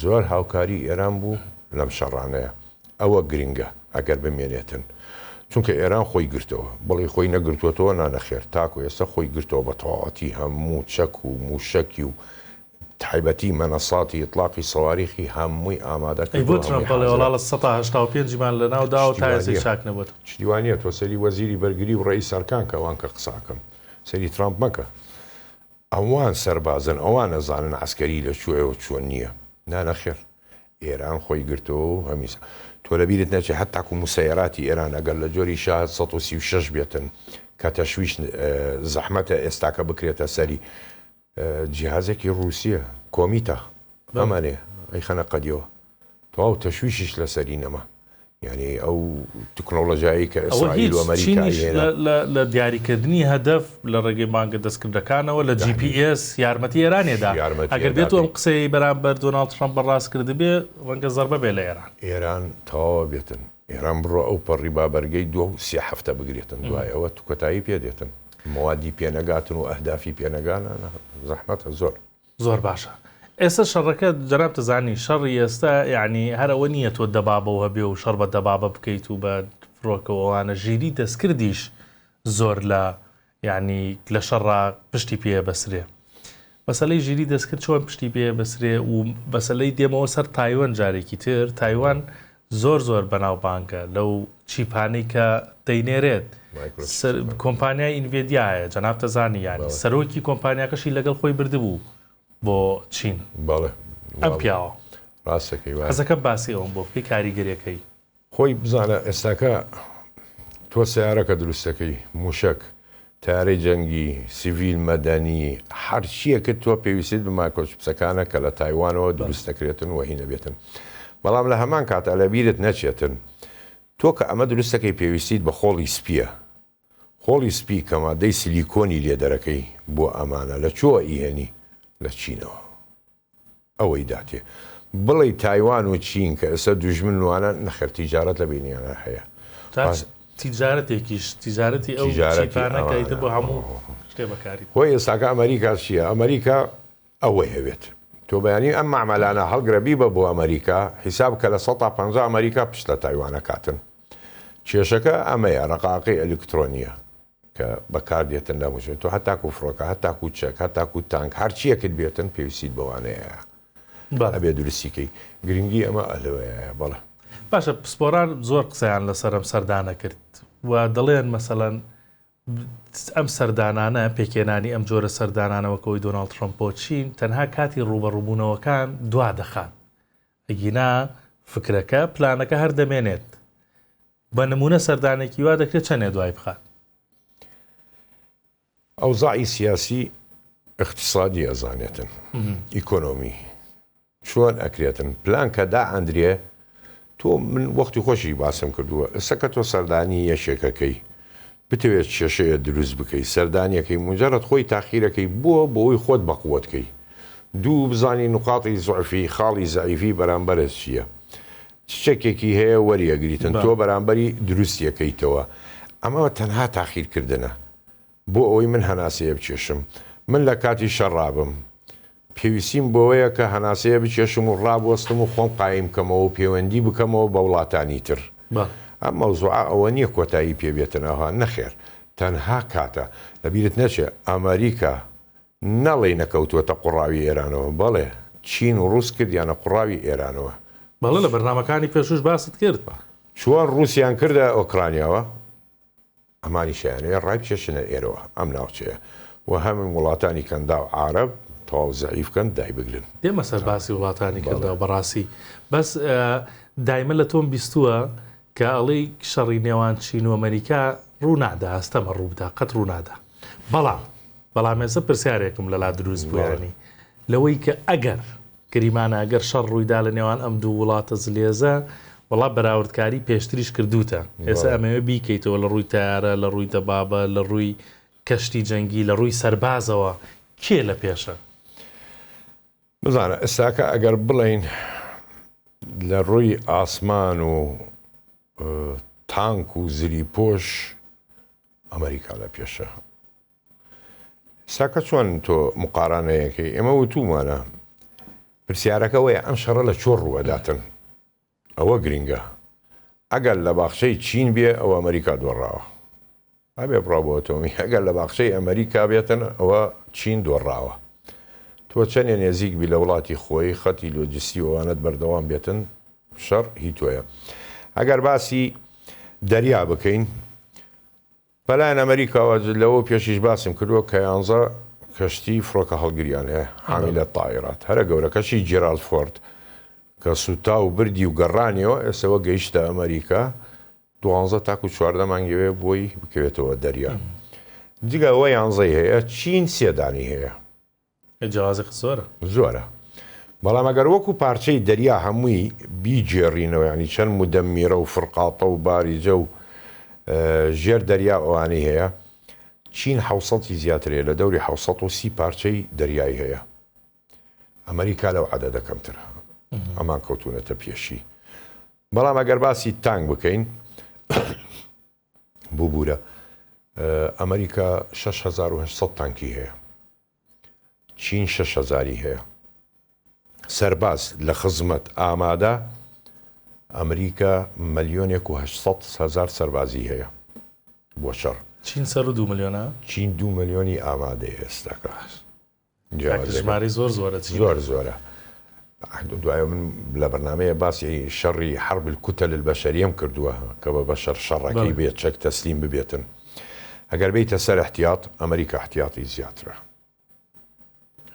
زۆر هاوکاری ئێران بوو لەم شەڕانەیە ئەوە گرنگە ئەگەر بمێنێتن چونکە ئێران خۆی گرتەوە بڵێ خۆی نەگرتووەتەوە نانەخێر تاکو ئێستا خۆی گرتەوە بە تەواوەتی هەموو چەک و موشەکی و تایبەتی مەنەساتی ئیطلاقی سەواریخی هەمووی ئامادەکە بۆ ترەمپەڵێ وەڵا لە 185مان لە ناودا و تا ئێستا چاک نەبووە دیوانیە تۆ سەری وەزیری بەرگری و ڕێی سەرکان کە ئەوان کە قساکەن سەری ترامپ مەکە ئەوان سەربازن ئەوان نەزانن عسکەری لە کوێوە چۆن نییە نانەخێر ئێران خۆی گرتەوە و هەمیسا تۆ لەبیرت نەچێت هەتاکو موسەیەراتی ئێران ئەگەر لە جۆری شا 136 بێتن کە تەشویش زەحمەتە ئێستاکە بکرێتە سەری جیهازێکی رووسیە کۆمیتە ئەمانێ ئەی خەنە قەدیەوە تەواو تەشویشش لە سەری نەما یعنی ئەو تکنۆلۆژیایی کە ئیسرائیل و ئەمریکا لە دیاریکردنی هەدەف لە ڕێگەی مانگە دەستکردەکانەوە لە GPS یارمەتی ئێرانێدا ئەگەر بێت ئەم قسەی بەرامبەر دۆناڵد ترامپ بەڕاست کرد بێ ڕەنگە زەربە بێ لە ئێران تەواوە بێتن ئێران بڕۆ ئەو پەڕی بابەرگەی 2 هەفتە بگرێتن دوای ئەوە توکەتایی پێ دێتن موادی پێنەگاتن و ئەهدافی پێنەگانە زەحمەتە زۆر باشە. ئێستا شەڕەکە جەناب تزانی شەڕی ئێستا یعنی هەرەوە نییە تۆ دەبابەوە هەبێ و شەڕ بە دەبابە بکەیت و بە فرۆکەوەوانە ژیری دەستکردیش زۆر لە یعنی لە شەڕا پشتی پێ بەسرێ مەسەلەی ژیری دەستکرد چۆن پشتی پێ بەسرێ و بەسەلەی دێمەوە سەر تایوان جارێکی تر تایوان زۆر بەناوبانگە لەو چیپانەی کە دەینێرێت کۆمپانیای ئینڤێدیایە جەناب تەزانی یانی سەرۆکی کۆمپانیاکەشی لەگەڵ خۆی بردبوو بۆ چین ئەم پیاوە ڕاستەکەی حەزەکە باسی ئەوم بۆ بکەی کاریگەریەکەی خۆی بزانە ئێستاکە تۆ سیارەکە دروستەکەی موشک تارەی جەنگی سیڤیل مەدەنی هەرچیەکە تۆ پێویستیت بە مایکرۆچیپسەکانە کە لە تایوانەوە دروست دەکرێتن و هینە بێتن بەڵام لە هەمان کاتە لە بیرت نەچێتن تۆ کە ئەمە دروستەکەی پێویستیت بە خۆڵی سپیە خۆڵی سپی کە مادەی سیلیکۆنی لێ دەرەکەی بۆ ئەمانە لە چۆ ئیهێنی لە چینەوە ئەوەی داتێ بڵێ تایوان و چین کە ئێستا دوژمن وانە نەخێر تیجارەت لە بینیانە هەیە تیجارەتێکیش تیجارەتی ئەو چیپانەکەیتە بۆ هەموو شتێ بەکاری خۆی ئێستاکە ئەمریکا چییە ئەمریکا ئەوەی هەوێت تۆ بەیانی ئەم معمەلانە هەڵگرەبی بە بۆ ئەمریکا حیساب کە لە 150 ئەمریکا پشت لە تایوانە کاتن کێشەکە ئەمەیە ڕقاقی ئەلکترۆنیە کە بەکاردێتن نەموژێت تۆ هەتاکو فڕۆکە هەتاکو چەک هەتاکو تانک هەرچیەکت بێتن پێویستیت بەوانەیە ئەبێ دروستیکەی گرنگی ئەمە ئەلوەیە بەڵێ باشە پسپۆران زۆر قسەیان لەسەرم سەردانە کرد و دەڵێن مەسەڵەن ئەم سەردانانە پێکێنانی ئەم جۆرە سەردانانەوەکەوەی دۆناڵد ترۆمپ بۆ چین تەنها کاتی ڕوبەڕووبوونەوەکان دوا دەخات ئەگینا فکرەکە پلانەکە هەر دەمێنێت بە نمونە سەردانێکی وا دەکرێت چەندێ دوای بخات ئەوزاعی سیاسی اقتصادی ئەزانێتن ئیکۆنۆمی چۆن ئەکرێتن پلان کە دا ئەندرێ تۆ من وەختی خۆشی باسم کردووە ئەسەکە تۆ سەردانی یەشێکەکەی بتەوێت کێشەیە دروست بکەی سەردانیەکەی مجرد خۆی تاخیرەکەی بووە بۆەوەی خۆت بەقوتکەی دوو بزانی نقاتی زعفی خاڵی زعیفی بەرامبەرت چییە چەکێکی هەیە وەریەگریتن تۆ بەرامبەری دروستیەکەیتەوە ئەمە تەنها تاخیرکردنە بۆ ئەوەی من هەناسەیە بچێشم من لە کاتی شەڕابم پێویستیم بۆەیە کە هەناسەیە بچێشم و ڕابوەستم و خۆم قایم بکەمەوە و پەیوەندی بکەمەوە بە وڵاتانی تر ئەم مەوزوعە ئەوە نییە کۆتایی پێبێتنەوە نەخێر تەنها کاتە لەبیرت نەچێ ئەمریکا نەڵێ نەکەوتوەتە قوڕاوی ئێرانەوە بەڵێ چین و ڕووس کردیانە قوڕاوی ئێرانەوە بەڵێ لە بەرنامەکانی پێشوش باست کرد چۆن رووسیان کردە ئۆکرانیاوە ئەمانی شایانەیە ڕای پێشنە ئێرەوە ئەم ناوچەیە و هەمن وڵاتانی کەندا و عارەب تەواو زەعیفکەن دای بگرن. دێمە سەر باسی وڵاتانی کردەوە بەڕاستی بەس دایمە لە تۆم بیستووە کە ئەڵی شەڕی نێوان چین و ئەمریکا ڕوو نادا هەستەمە ڕووبدا قەت ڕوو نادا بەڵام ێستا پرسیارێکم لەلا دروست بوویانی لەوەی کە ئەگەر گریمانە ئەگەر شەڕ ڕوویدا لە نێوان ئەم دوو وڵاتە زلێزە وڵا بەراوردکاری پێشتریش کردوتە ئێستا ئەمەوێ بیکەیتەوە لە ڕووی تارە لە ڕووی دەبابە لە ڕووی کەشتی جەنگی لە ڕووی سەربازەوە کێ لە پێشە؟ بزانە ئێستاکە ئەگەر بڵین لە ڕووی ئاسمان و تانک و زری پۆش ئەمریکا لە پێشە. ساکە چۆن تۆ مقارانەیەکی ئێمە وتومانە پرسیارەکەوەیە ئەم شەڕە لە چۆن ڕووەداتن ئەوە گرنگە ئەگەر لە باخچەی چین بێ ئەوە ئەمریکا دۆڕاوە ئەبێ بڕابەوەتۆمی ئەگەر لە باخچەی ئەمریکا بێتن ئەوە چین دۆڕاوە تۆ چەندێ نێزیک بی لە وڵاتی خۆی خەتی لۆجستی ئەوانت بەردەوام بێتن شەڕ هی تۆیە. ئەگەر باسی دەریا بکەین بەلایەن ئەمریکاوە لەوە پێشیش باسم کردووە کە 11 کەشتی فڕۆکە هەڵگریان هەیە حامیلە تایرات هەرە گەورەکەشی جێرالد فۆرد کە سوتا و بردی و گەڕانیەوە ئێسەوە گەیشتە ئەمریکا 12 تاکو 14 مانگەوێ بۆی بکەوێتەوە دەریا جگە ئەوە 11 هەیە چین سێدانی هەیە جیازێک زۆرە بەڵام ئەگەر وەکو پارچەی دەریا هەمووی بیجێڕینەوە ینی چەند مودەممیرە و فرقاتە و باریجە و ژێر دەریا ئەوانەی هەیە چین 600 زیاترێ لە دەوری 630 پارچەی دەریایی هەیە ئەمریکا لەو عەدەدە کەمترە ئەمان کەوتونەتە پێشی. بەڵام ئەگەر باسی تانک بکەین بووبورە ئەمریکا 6800 تانکی هەیە چین 6000 هەیە سەرباز لە خزمەت ئامادە ئەمریکا 1,800,000 سەربازی هەیە بۆ شەڕ چین سەر 2 ملیۆنە چین 2 ملیۆنی ئامادەیە ئێستاکە ژماری زۆرە زۆرە دوایە من لە بەرنامەیە باسی شەڕی حرب الکوتەل البەشەریەم کردووە کە بە بەشەر شەڕەکەی بێت چەک تەسلیم ببێتن ئەگەر بیتە سەر احتیاط ئەمریکا احتیاطی زیاترە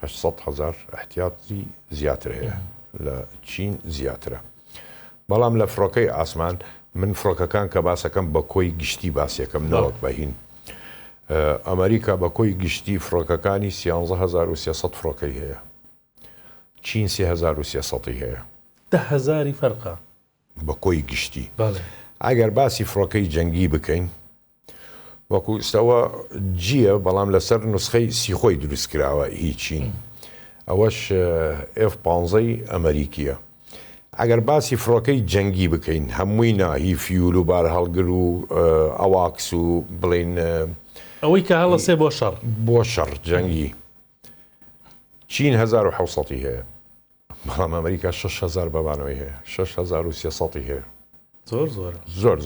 800,000 احتیاطی زیاتر هەیە لە چین زیاترە. بەڵام لە فڕۆکەی ئاسمان من فڕۆکەکان کە باسەکەم بە کۆی گشتی باسیەکەم نەوەک بەهین ئەمریکا بە کۆی گشتی فڕۆکەکانی 13300 فڕۆکەی هەیە چین 3300 هەیە 10,000 فەرقە بە کۆی گشتی. ئەگەر باسی فڕۆکەی جەنگی بکەین وەکو ئستەوە جیە بەڵام لەسەر نسخەی سیخۆی دروست کراوە هیچین ئەوەش F-15 ئەمریکیە. ئەگەر باسی فڕۆکەی جەنگی بکەین هەمووی ناهی فیول و بار هەڵگر و ئەواکس و بڵین ئەوەی کە هەڵە سێ بۆ شەڕ جەنگی چین 1600 هەیە بەڵام ئەمریکا 6,000 بەبانەوەی هەیە 6,300 هەیە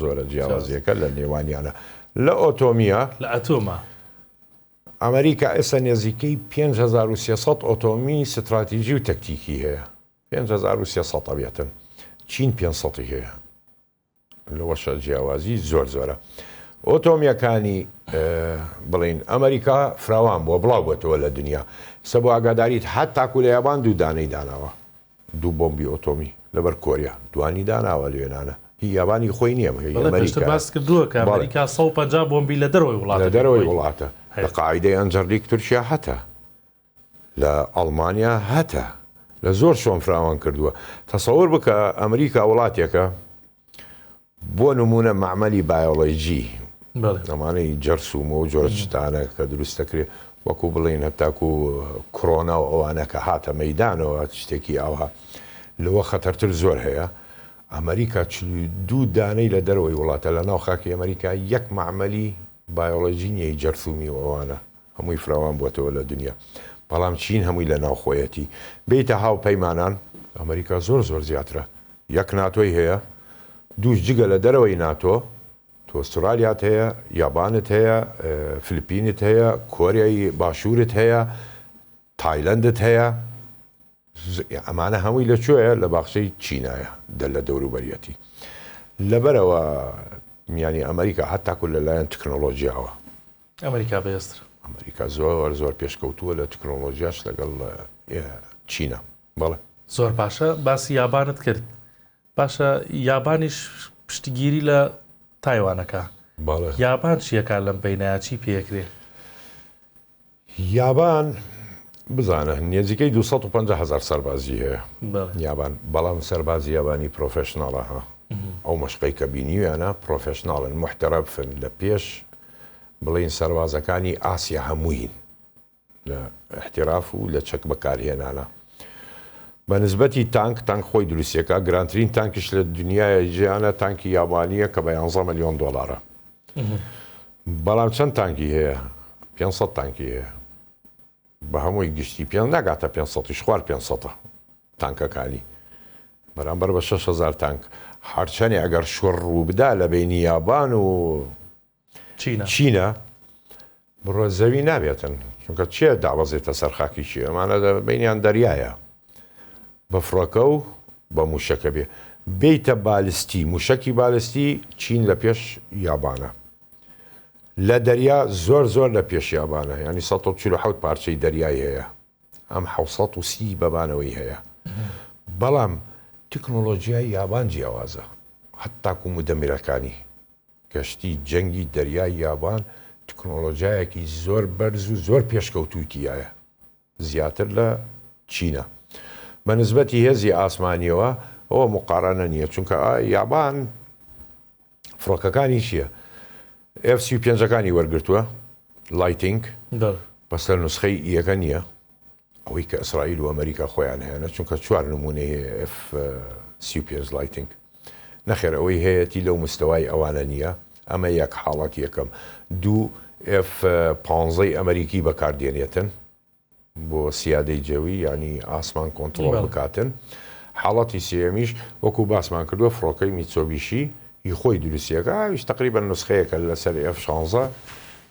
زۆرە جیاوازیەکە لە نێوانیانە. لە ئۆتۆمیە لە ئەتۆمە ئەمریکا ئێستا نێزیکەی 5,300 ئۆتۆمی ستراتیژی و تەکتیکی هەیە 5,300 بێتن چین 500 هەیە لەوەشە جیاوازی زۆرە. ئۆتۆمیەکانی بڵین ئەمریکا فراوان بۆ بڵاو بێتەوە لە دنیا سە بۆ ئاگاداریت حەت تاکو لە یابان دوو دانەی داناوە دوو بۆمبی ئۆتۆمی لەبەر کۆریا دوانی داناوە لێنانە هی یابانی خۆی نییە باس کردووە کە ئەمریکا 150 بۆمبی لە دەرەوەی وڵاتە لە قاعیدەی ئەنجەرلیک تورکیا هەتە لە ئەڵمانیا هەتە لە زۆر شۆن فراوان کردووە. تەسەوور بکە ئەمریکا وڵاتێکە بۆ نمونە معمەلی بایۆلۆژی ئەمانەی جەرسوم و جۆرە شتانە کە دروستەکرێت وەکو بڵین هەتاکو کۆرۆنا و ئەوانە کە هاتە مەیدانەوە شتێکی ئاوها لەوە خەتەرتر زۆر هەیە. ئەمریکا 2 دانەی لە دەرەوەی وڵاتە لە ناو خاکی ئەمریکا یەک معمەلی بایۆلۆژی نیە جەرسومی و ئەوانە هەمووی فراوان بووەتەوە لە دنیا. بەڵام چین هەمووی لە ناوخۆیەتی بیتە هاو پەیمانان ئەمریکا زۆر زیاترە یەک ناتۆی هەیە دووش جگە لە دەرەوەی ناتۆ تۆ ئوسترالیات هەیە یابانت هەیە فلیپینت هەیە کۆریای باشوورت هەیە تایلەندت هەیە ئەمانە هەمووی لەکوێیە لە باخچەی چینایە لە دەوروبەریەتی لەبەرەوە میانی ئەمریکا هەتاکو لەلایەن تکنۆلۆژیاوە ئەمریکا بەهێزتر ئەمریکا زۆر پێشکەوتووە لە تکنۆلۆژیاش لەگەڵ چینە. بەڵێ زۆر باشە باسی یابانت کرد. باشە یابانیش پشتگیری لە تایوانەکە. بەڵێ یابان چیەکە لەم بینایە چی پێکرێ؟ یابان بزانە نێزیکەی 250,000 سەربازی هەیە یابان، بەڵام سەربازی یابانی پرۆفێشناڵە ها ئەو مەشقەی کە بینیویانە پرۆفێشناڵن محتەرەفن لە پێش بڵین سەربازەکانی ئاسیا هەمووین لە احتراف و لە چەک بەکارهێنانە. بە نسبەتی تانک خۆی دروستیەکە گرانترین تانکیش لە دنیای جیانە تانکی یابانیە کە بە 11 ملیۆن دۆلارە. بەڵام چەند تانکی هەیە؟ 500 تانکی هەیە. بە هەمووی گشتی پێ ناگاتە 500 خوار 500 تانکەکانی بەرامبەر بە 6,000 تانک. هەرچەندی ئەگەر شوڕ ڕوو بدا لە بینی یابان و چینە بڕۆ زەوی نابێتن، چونکە چێ داوەزێتە سەر خاکی چی ئەمانە بینیان دەریایە بە فڕۆکە و بە موشەکە بێ بیتە بالستی موشکی بالستی چین لە پێش یابانە، لە دەریا زۆر لە پێش یابانە، ینی 147 پارچەی دەریای هەیە، ئەم 730 بەبانەوەی هەیە. بەڵام تکنۆلۆژیای یابان جیاوازە، هەتاکو مدەمیرەکانی گەشتی جەنگی دەریای یابان تکنۆلۆژیایەکی زۆر بەرز و زۆر پێشکەوتوتیایە زیاتر لە چینە. بە نسبەتی هێزی ئاسمانیەوە ئەوە مقارنە نییە، چونکە یابان فڕۆکەکانی چییە؟ F-35ەکانی وەرگرتووە لایتینگ بەسەر نسخەی یەکە نییە ئەوەی کە ئیسرائیل و ئەمریکا خۆیان هێنە، چونکە 4 نمونەیە F-35 لایتینگ نەخێر ئەوەی هەیەی لەو مستەوای ئەوانە نییە. ئەمە یەک حاڵەت یەکەم. دوو F-15 ئەمریکی بەکاردێنێتن بۆ سیادەی جەوی ینی ئاسمان کۆنتڕۆڵ بکاتن. حاڵەتی سێمیش وەکو باسمان کردووە فڕۆکەی میتسۆبیشی خۆی دروستیەکە ئاویش تقریبا نسخەیەکە لەسەر F-16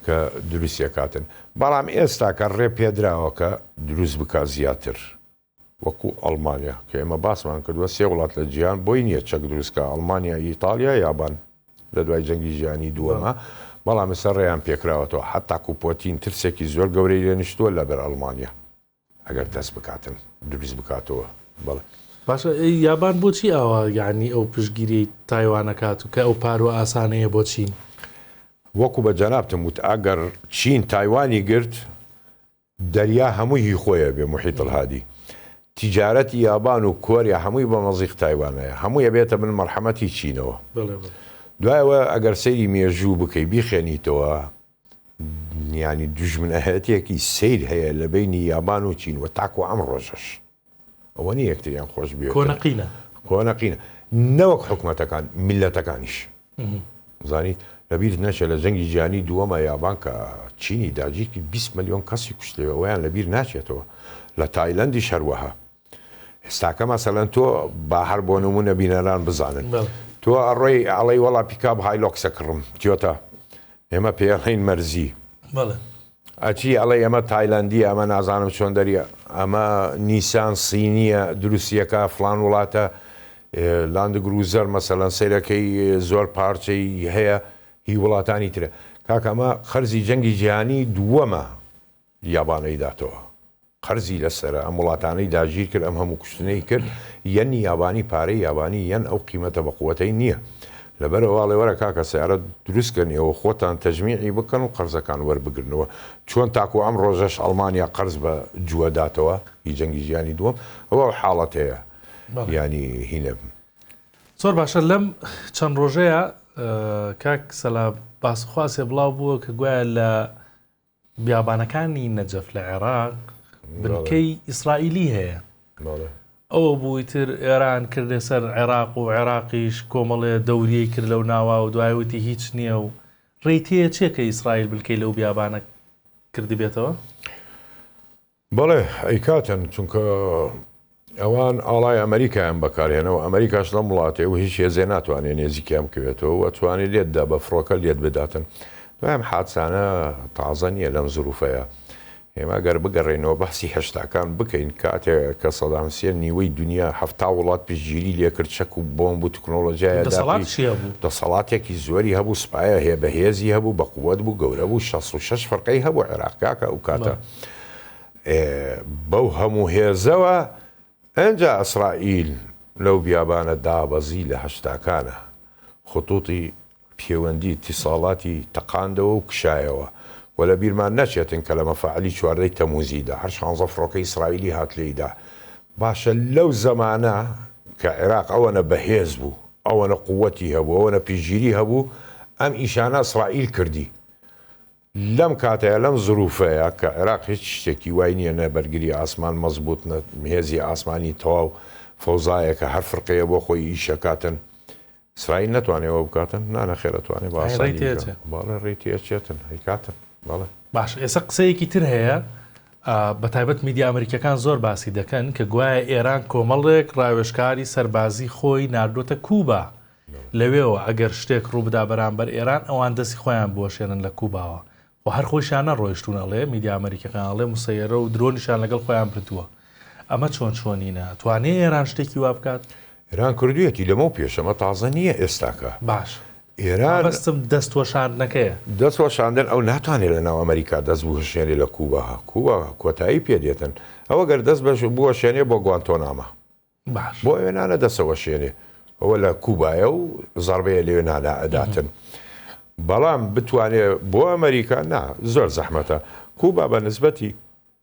کە دروستیەکاتن. بەڵام ئێستا کە ڕێ پێدراوە کە دروست بکە زیاتر وەکو ئەڵمانیا کە ئێمە باسمان کردووە 3 وڵات لە جیهان بۆی نییە چەک دروستکە ئەڵمانیا، ئیتالیا، یابان لە دوای جەنگی ژیانی دووەمە. بەڵام ئێستا ڕێیان پێکراوەتەوە هەتاکو پۆتین ترسێکی زۆر گەورەی لێ نیشتووە لەبەر ئەڵمانیا ئەگەر دەست بکاتن دروست بکاتەوە. بەڵێ باشە یابان بۆچی ئاوا یعنی ئەو پشگیری تایوانەکات و کە ئەو پارۆ ئاسانەیە بۆ چین؟ وەکو بە جەنابتم وت ئەگەر چین تایوانی گرت دەریا هەمووی خۆیە بێ محیط الهادی، تیجارەتی یابان و کۆریا هەمووی بە مەزیق تایوانەیە، هەموویە بێتە من مەرحەمەتی چینەوە. دوایەوە ئەگەر سەیری مێژوو بکەی بیخێنیتەوە ینی دوژمنەهەتێکی سیر هەیە لە بینی یابان و چین و تاکو ئەم ڕۆژەش ئەوە نیە یەکتریان خۆش بێت کۆنەقینە نەوەک حکوومەتەکان میلەتەکانیش زانیت لەبیر نەچێ لە جەنگی جیهانی دووەمە یابان کە چینی داجیکی 20 ملیۆن کەسی کوشتەوە ئەویان لەبیر ناچێتەوە. لە تایلەندی شەروەها ئێستاکە مەسەلەن تۆ با هەر بۆ نمونە بینەران بزانن تۆ ئەڕۆی ئەڵەی وەڵا پیکاب هایلۆکسە کڕم تیۆتە ئێمە پێڵین مەرزی ئەچی ئەڵێ ئەمە تایلەندی ئەمە نازانم چۆن دەریە ئەمە نیسان سینیە دروستیەکە فلان وڵاتە لاند گروزەر مەسەلەن سیرەکەی زۆر پارچەی هەیە هی وڵاتانی ترە. کاکە ئەمە خەرزی جەنگی جیهانی دووەمە یابانەی داتەوە، خەرزی لەسرە ئەم وڵاتانەی داگیر کرد، ئەم هەموو کوشتنەی کرد، یەنی یابانی پارەی یابانی یەن ئەو قیمەتە بە قووەتەی نییە. لەبەرەوەڵێ وەرە کاکە سیارە دروستکردنیەوە خۆتان تەجمیعی بکەن و قەرزەکان وەربگرنەوە، چۆن تاکو ئەم ڕۆژەش ئەڵمانیا قەرز بە جووەداتەوە هی جەنگی ژیانی دووەم ئەوە حاڵەت هەیە ینی هینە. زۆر باشە لەم چەند ڕۆژەیە کاک سەلا باسخواسێ بڵاو بووە کە گوایە لە بیابانەکانی نەجەف لە عێراق بنکەی ئیسرائیلی هەیە. ئەوە بووی تر ئێران کردێ سەر عێراق و عێراقیش کۆمەڵێ دەوریەی کرد لەو ناوا و دوایوتی هیچ نییە و ڕێیتەیە چێکە ئیسرائیل بلکەی لەو بیابانە کردی بێتەوە؟ بەڵێ ئەیکاتن چونکە ئەوان ئاڵای ئەمریکایان بەکارهێنەوە ئەمریکاش لەم وڵاتێ و هیچ هێزێ ناتوانێت نێزیکیان بکەوێتەوە و ئەتوانێت لێتدا بە فڕۆکە لێت بداتن. دوایم حادسانە تازە نییە لەم زروفەیە ئێمە گەر بگەڕێنەوە بەسی هەشتاکان بکەین کاتێک کە سەدام حوسێن نیوەی دنیا هەفتا وڵات پشتگیری لێکرد چەک و بۆمب و تکنۆلۆژیایە دەسەڵاتێکی زۆری هەبوو سوپایە هەیە بەهێزی هەبوو بە قووەت بوو گەورە بوو 66 فەرقەی هەبوو عێراق کاکە ئەو کاتە بەو هەموو هێزەوە ئەنجا ئیسرائیل لەو بیابانە دابەزی لە هەشتاکانە خطوطی پەیوەندی اتصاڵاتی تەقاندەوە و کشایەوە و لە بیرمان نەچێتن کە لە مەفاعلی چواردەی تەموزیدا هەر 16 فڕۆکەی ئیسرائیلی هات لێیدا باشە لەو زەمانە کە عێراق ئەوەنە بەهێز بوو ئەوەنە قووەتی هەبوو ئەوەنە پشتگیری هەبوو ئەم ئیشانە ئیسرائیل کردی لەم کاتەیە لەم زروفەیە کە عێراق هیچ شتێکی وای نییە نە بەرگری ئاسمان مەزبوط هێزی ئاسمانی تەواو فەوزایەکە هەر فرقەیە بۆ خۆی ئیشەکاتن ئیسرائیل نەتوانێەوە بکاتن نانەخێ دەتوانێت باڵە ڕێتیەچێتن هیکاتن بەڵێ باش ئێستا قسەیەکی تر هەیە بە تایبەت میدیا ئەمریکەکان زۆر باسی دەکەن کە گوایە ئێران کۆمەڵێک ڕاوێژکاری سەربازی خۆی ناردۆتە کوبا لەوێەوە ئەگەر شتێک ڕووبدا بەرامبەر ئێران ئەوان دەستی خۆیان بۆشێنن لە کوباوە و هەر خۆشیانە ڕۆیشتونەڵێ میدیا ئەمریکەکانڵێ موسەیرە و درۆنیشان لەگەڵ خۆیان بردووە ئەمە چۆنینە توانێت ئێران شتێکی وا بکات ئێران کردوێتی لەمە پێشەمە تازە نییە ئێستاکە باش ئێران بەستم دەستوەشاندنەکەیە دەستوەشاندن ئەو ناتوانێت لە ناو ئەمریکا دەست بوو شوێنێ لە کوباها کوبا کۆتایی پێدێتن ئەوە گەر دەست بەش بووە شوێنێ بۆ گوانتۆنامە باش بۆ ئێوێنانە دەسەوە شوێنێ ئەوە لە کوبایە و زەربەیە لێوێنانە ئەداتن بەڵام بتوانێت بۆ ئەمریکا نا زۆر زەحمەتە کوبا بە نسبەتی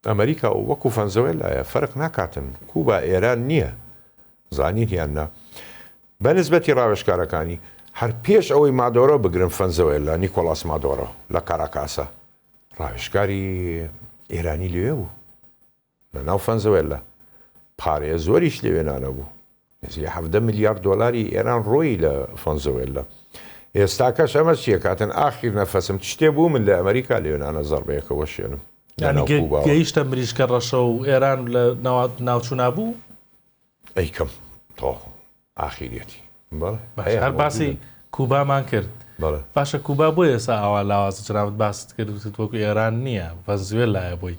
ئەمریکا و وەکو فەنزوێلایە فەرق ناکاتن کوبا ئێران نییە زانیتیان نا بە نسبەتی ڕاوێژکارەکانی هەر پێش ئەوەی مادۆرە بگرن فەنزوێلا نیکۆلاس مادۆرە لە کاراکاسە ڕاوێژکاری ئێرانی لێوێ بوو لە ناو فەنزوێلا پارەیە زۆریش لێوێنانە بوو 17 میلیارد دۆلاری ئێران ڕۆی لە فەنزوێلا ئێستاکەش ئەمە چیە کاتن ئاخیر نەفەسم شتێ بوو من لە ئەمریکا لێوێنانە زەربەیەکەوە شوێنم گەیشتە مریشکە ڕەشە و ئێران لە ناوچوو نابوو ئەیکەم تۆ ئاخیرەتی هەر باسی کوبامان کرد باشە کوبا بۆ ئێستا ئاوا لاوازە جناوت باست کردوت وەکو ئێران نییە ڤەنزوێلایە بۆی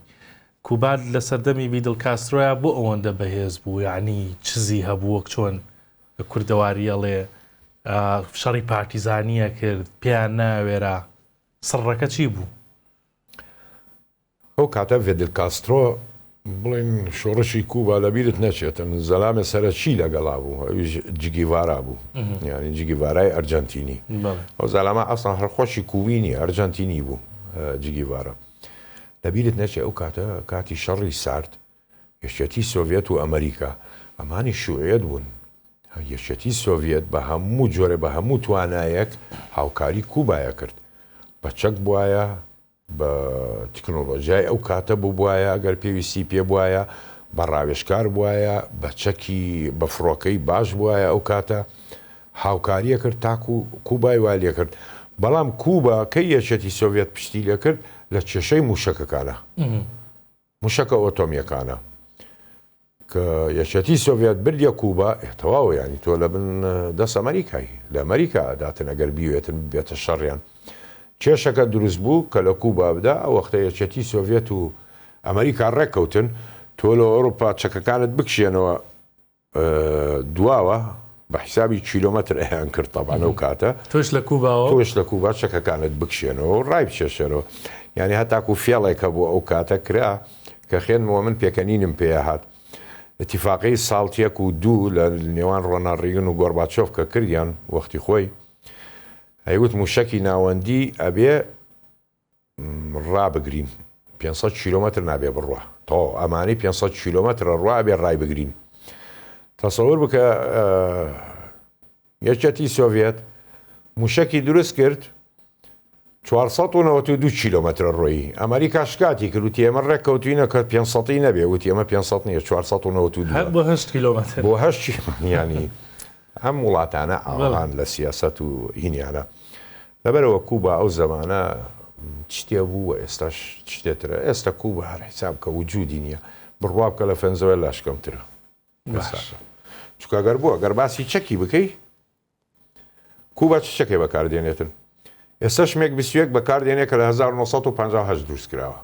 کوبا لە سەردەمی بیدڵ کاسترۆیە بۆ ئەوەندە بەهێز بوو یعنی چزی هەبوو وەک چۆن لە کوردەواریەڵێ شەڕی پارتیزانیە کرد پێیان ناوێرا سڕەکە چی بوو؟ ئەو کاتە ڤێدل کاسترۆ بڵین شۆڕشی کوبا لەبیرت نەچێتن زەلامە سەرچی لەگەڵا بوو ئەویش جگیڤارا بوو یعنی جگیڤارای ئەرجەنتینی ئەو زەلامە ئەسڵان هەرخۆشی کوبینی ئەرجەنتینی بوو جگیڤارە لەبیرت نەچێت ئەو کاتە کاتی شەڕی سارد یەکێتی سۆڤێت و ئەمریکا ئەمانی شوعێت بوون یەکێتی سۆڤێت بە هەموو جۆرە بە هەموو توانایەک هاوکاری کوبایە کرد بە چەک بواە بە تکنۆلۆژیای ئەو کاتە بوو بواە ئەگەر پێویستی پێ بواە بە ڕاوێژکار بواە بە چەکی بە فڕۆکەی باش بواە ئەو کاتە هاوکاریە کرد تاکو کوبای وای لێ کرد بەڵام کوبا کەی یەکێتی سۆڤێت پشتی لێ کرد لە کێشەی موشەکەکانە موشەکە ئۆتۆمیەکانە کە یەکێتی سۆڤێت بردیە کوبا تەواو ینی تۆ لە بن دەست ئەمریکایی لە ئەمریکا ئەداتن ئەگەر بیوێتن بێتە شەڕیان کێشەکە دروست بوو کە لە کوبا بدا ئەو وەختە یەکێتی سۆڤێت و ئەمریکا ڕێککەوتن تۆ لە ئەوروپا چەکەکانت بکشێنەوە دواوە بە حسابی کیلۆمەتر ئەیان کرد تەبان ئەو کاتە تۆش لە کوباوە تۆش لە کوبا چەکەکانت بکشێنەوە و ڕای بچێشێنەوە یعنی هەتاکو فێڵێکە بۆ ئەو کاتە کرا کە خێنمەوە من پێکەنینم پێە هات اتفاقی ساڵتیەک و دوو لە نێوان ڕۆناڵد ڕیگن و گۆرباچۆف کە کردیان وەختی خۆی هەیوت موشەکی ناوەندی ئەبێ ڕابگرین 500 کیلۆمەتر نابێ بڕوە تۆ ئەمانی 500 کیلۆمەتر ڕوا بێ ڕای بگرین تەسەوور بکە یەکێتی سۆڤێت موشەکی دروست کرد 492 کیلۆمەتر ڕۆیی ئەمریکا شکاتی کرد وتی ئێمە ڕێککەوتوینە کە 500 نەبێ وتی ئێمە 500 نیە 492 بۆ 8 کیلۆمەتر بۆ 8 ینی هەم وڵاتانە ئاوان لە سیاست و هینیانە لەبەرەوە کوبا ئەو زەمانە شتێ بوو و ئێستاش شتێترە ئێستا کوبا هەر حساب کە وجودی نییە بڕوا بکە لە فەنزوێلا لاشکەمترە چکە گەر بووە گەر باسی چەکی بکەی کوبا چ چەکێ بەکاردێنێتن ئێستا شمێک 21 بەکاردێنێ کە لە 1950 دروست کراوە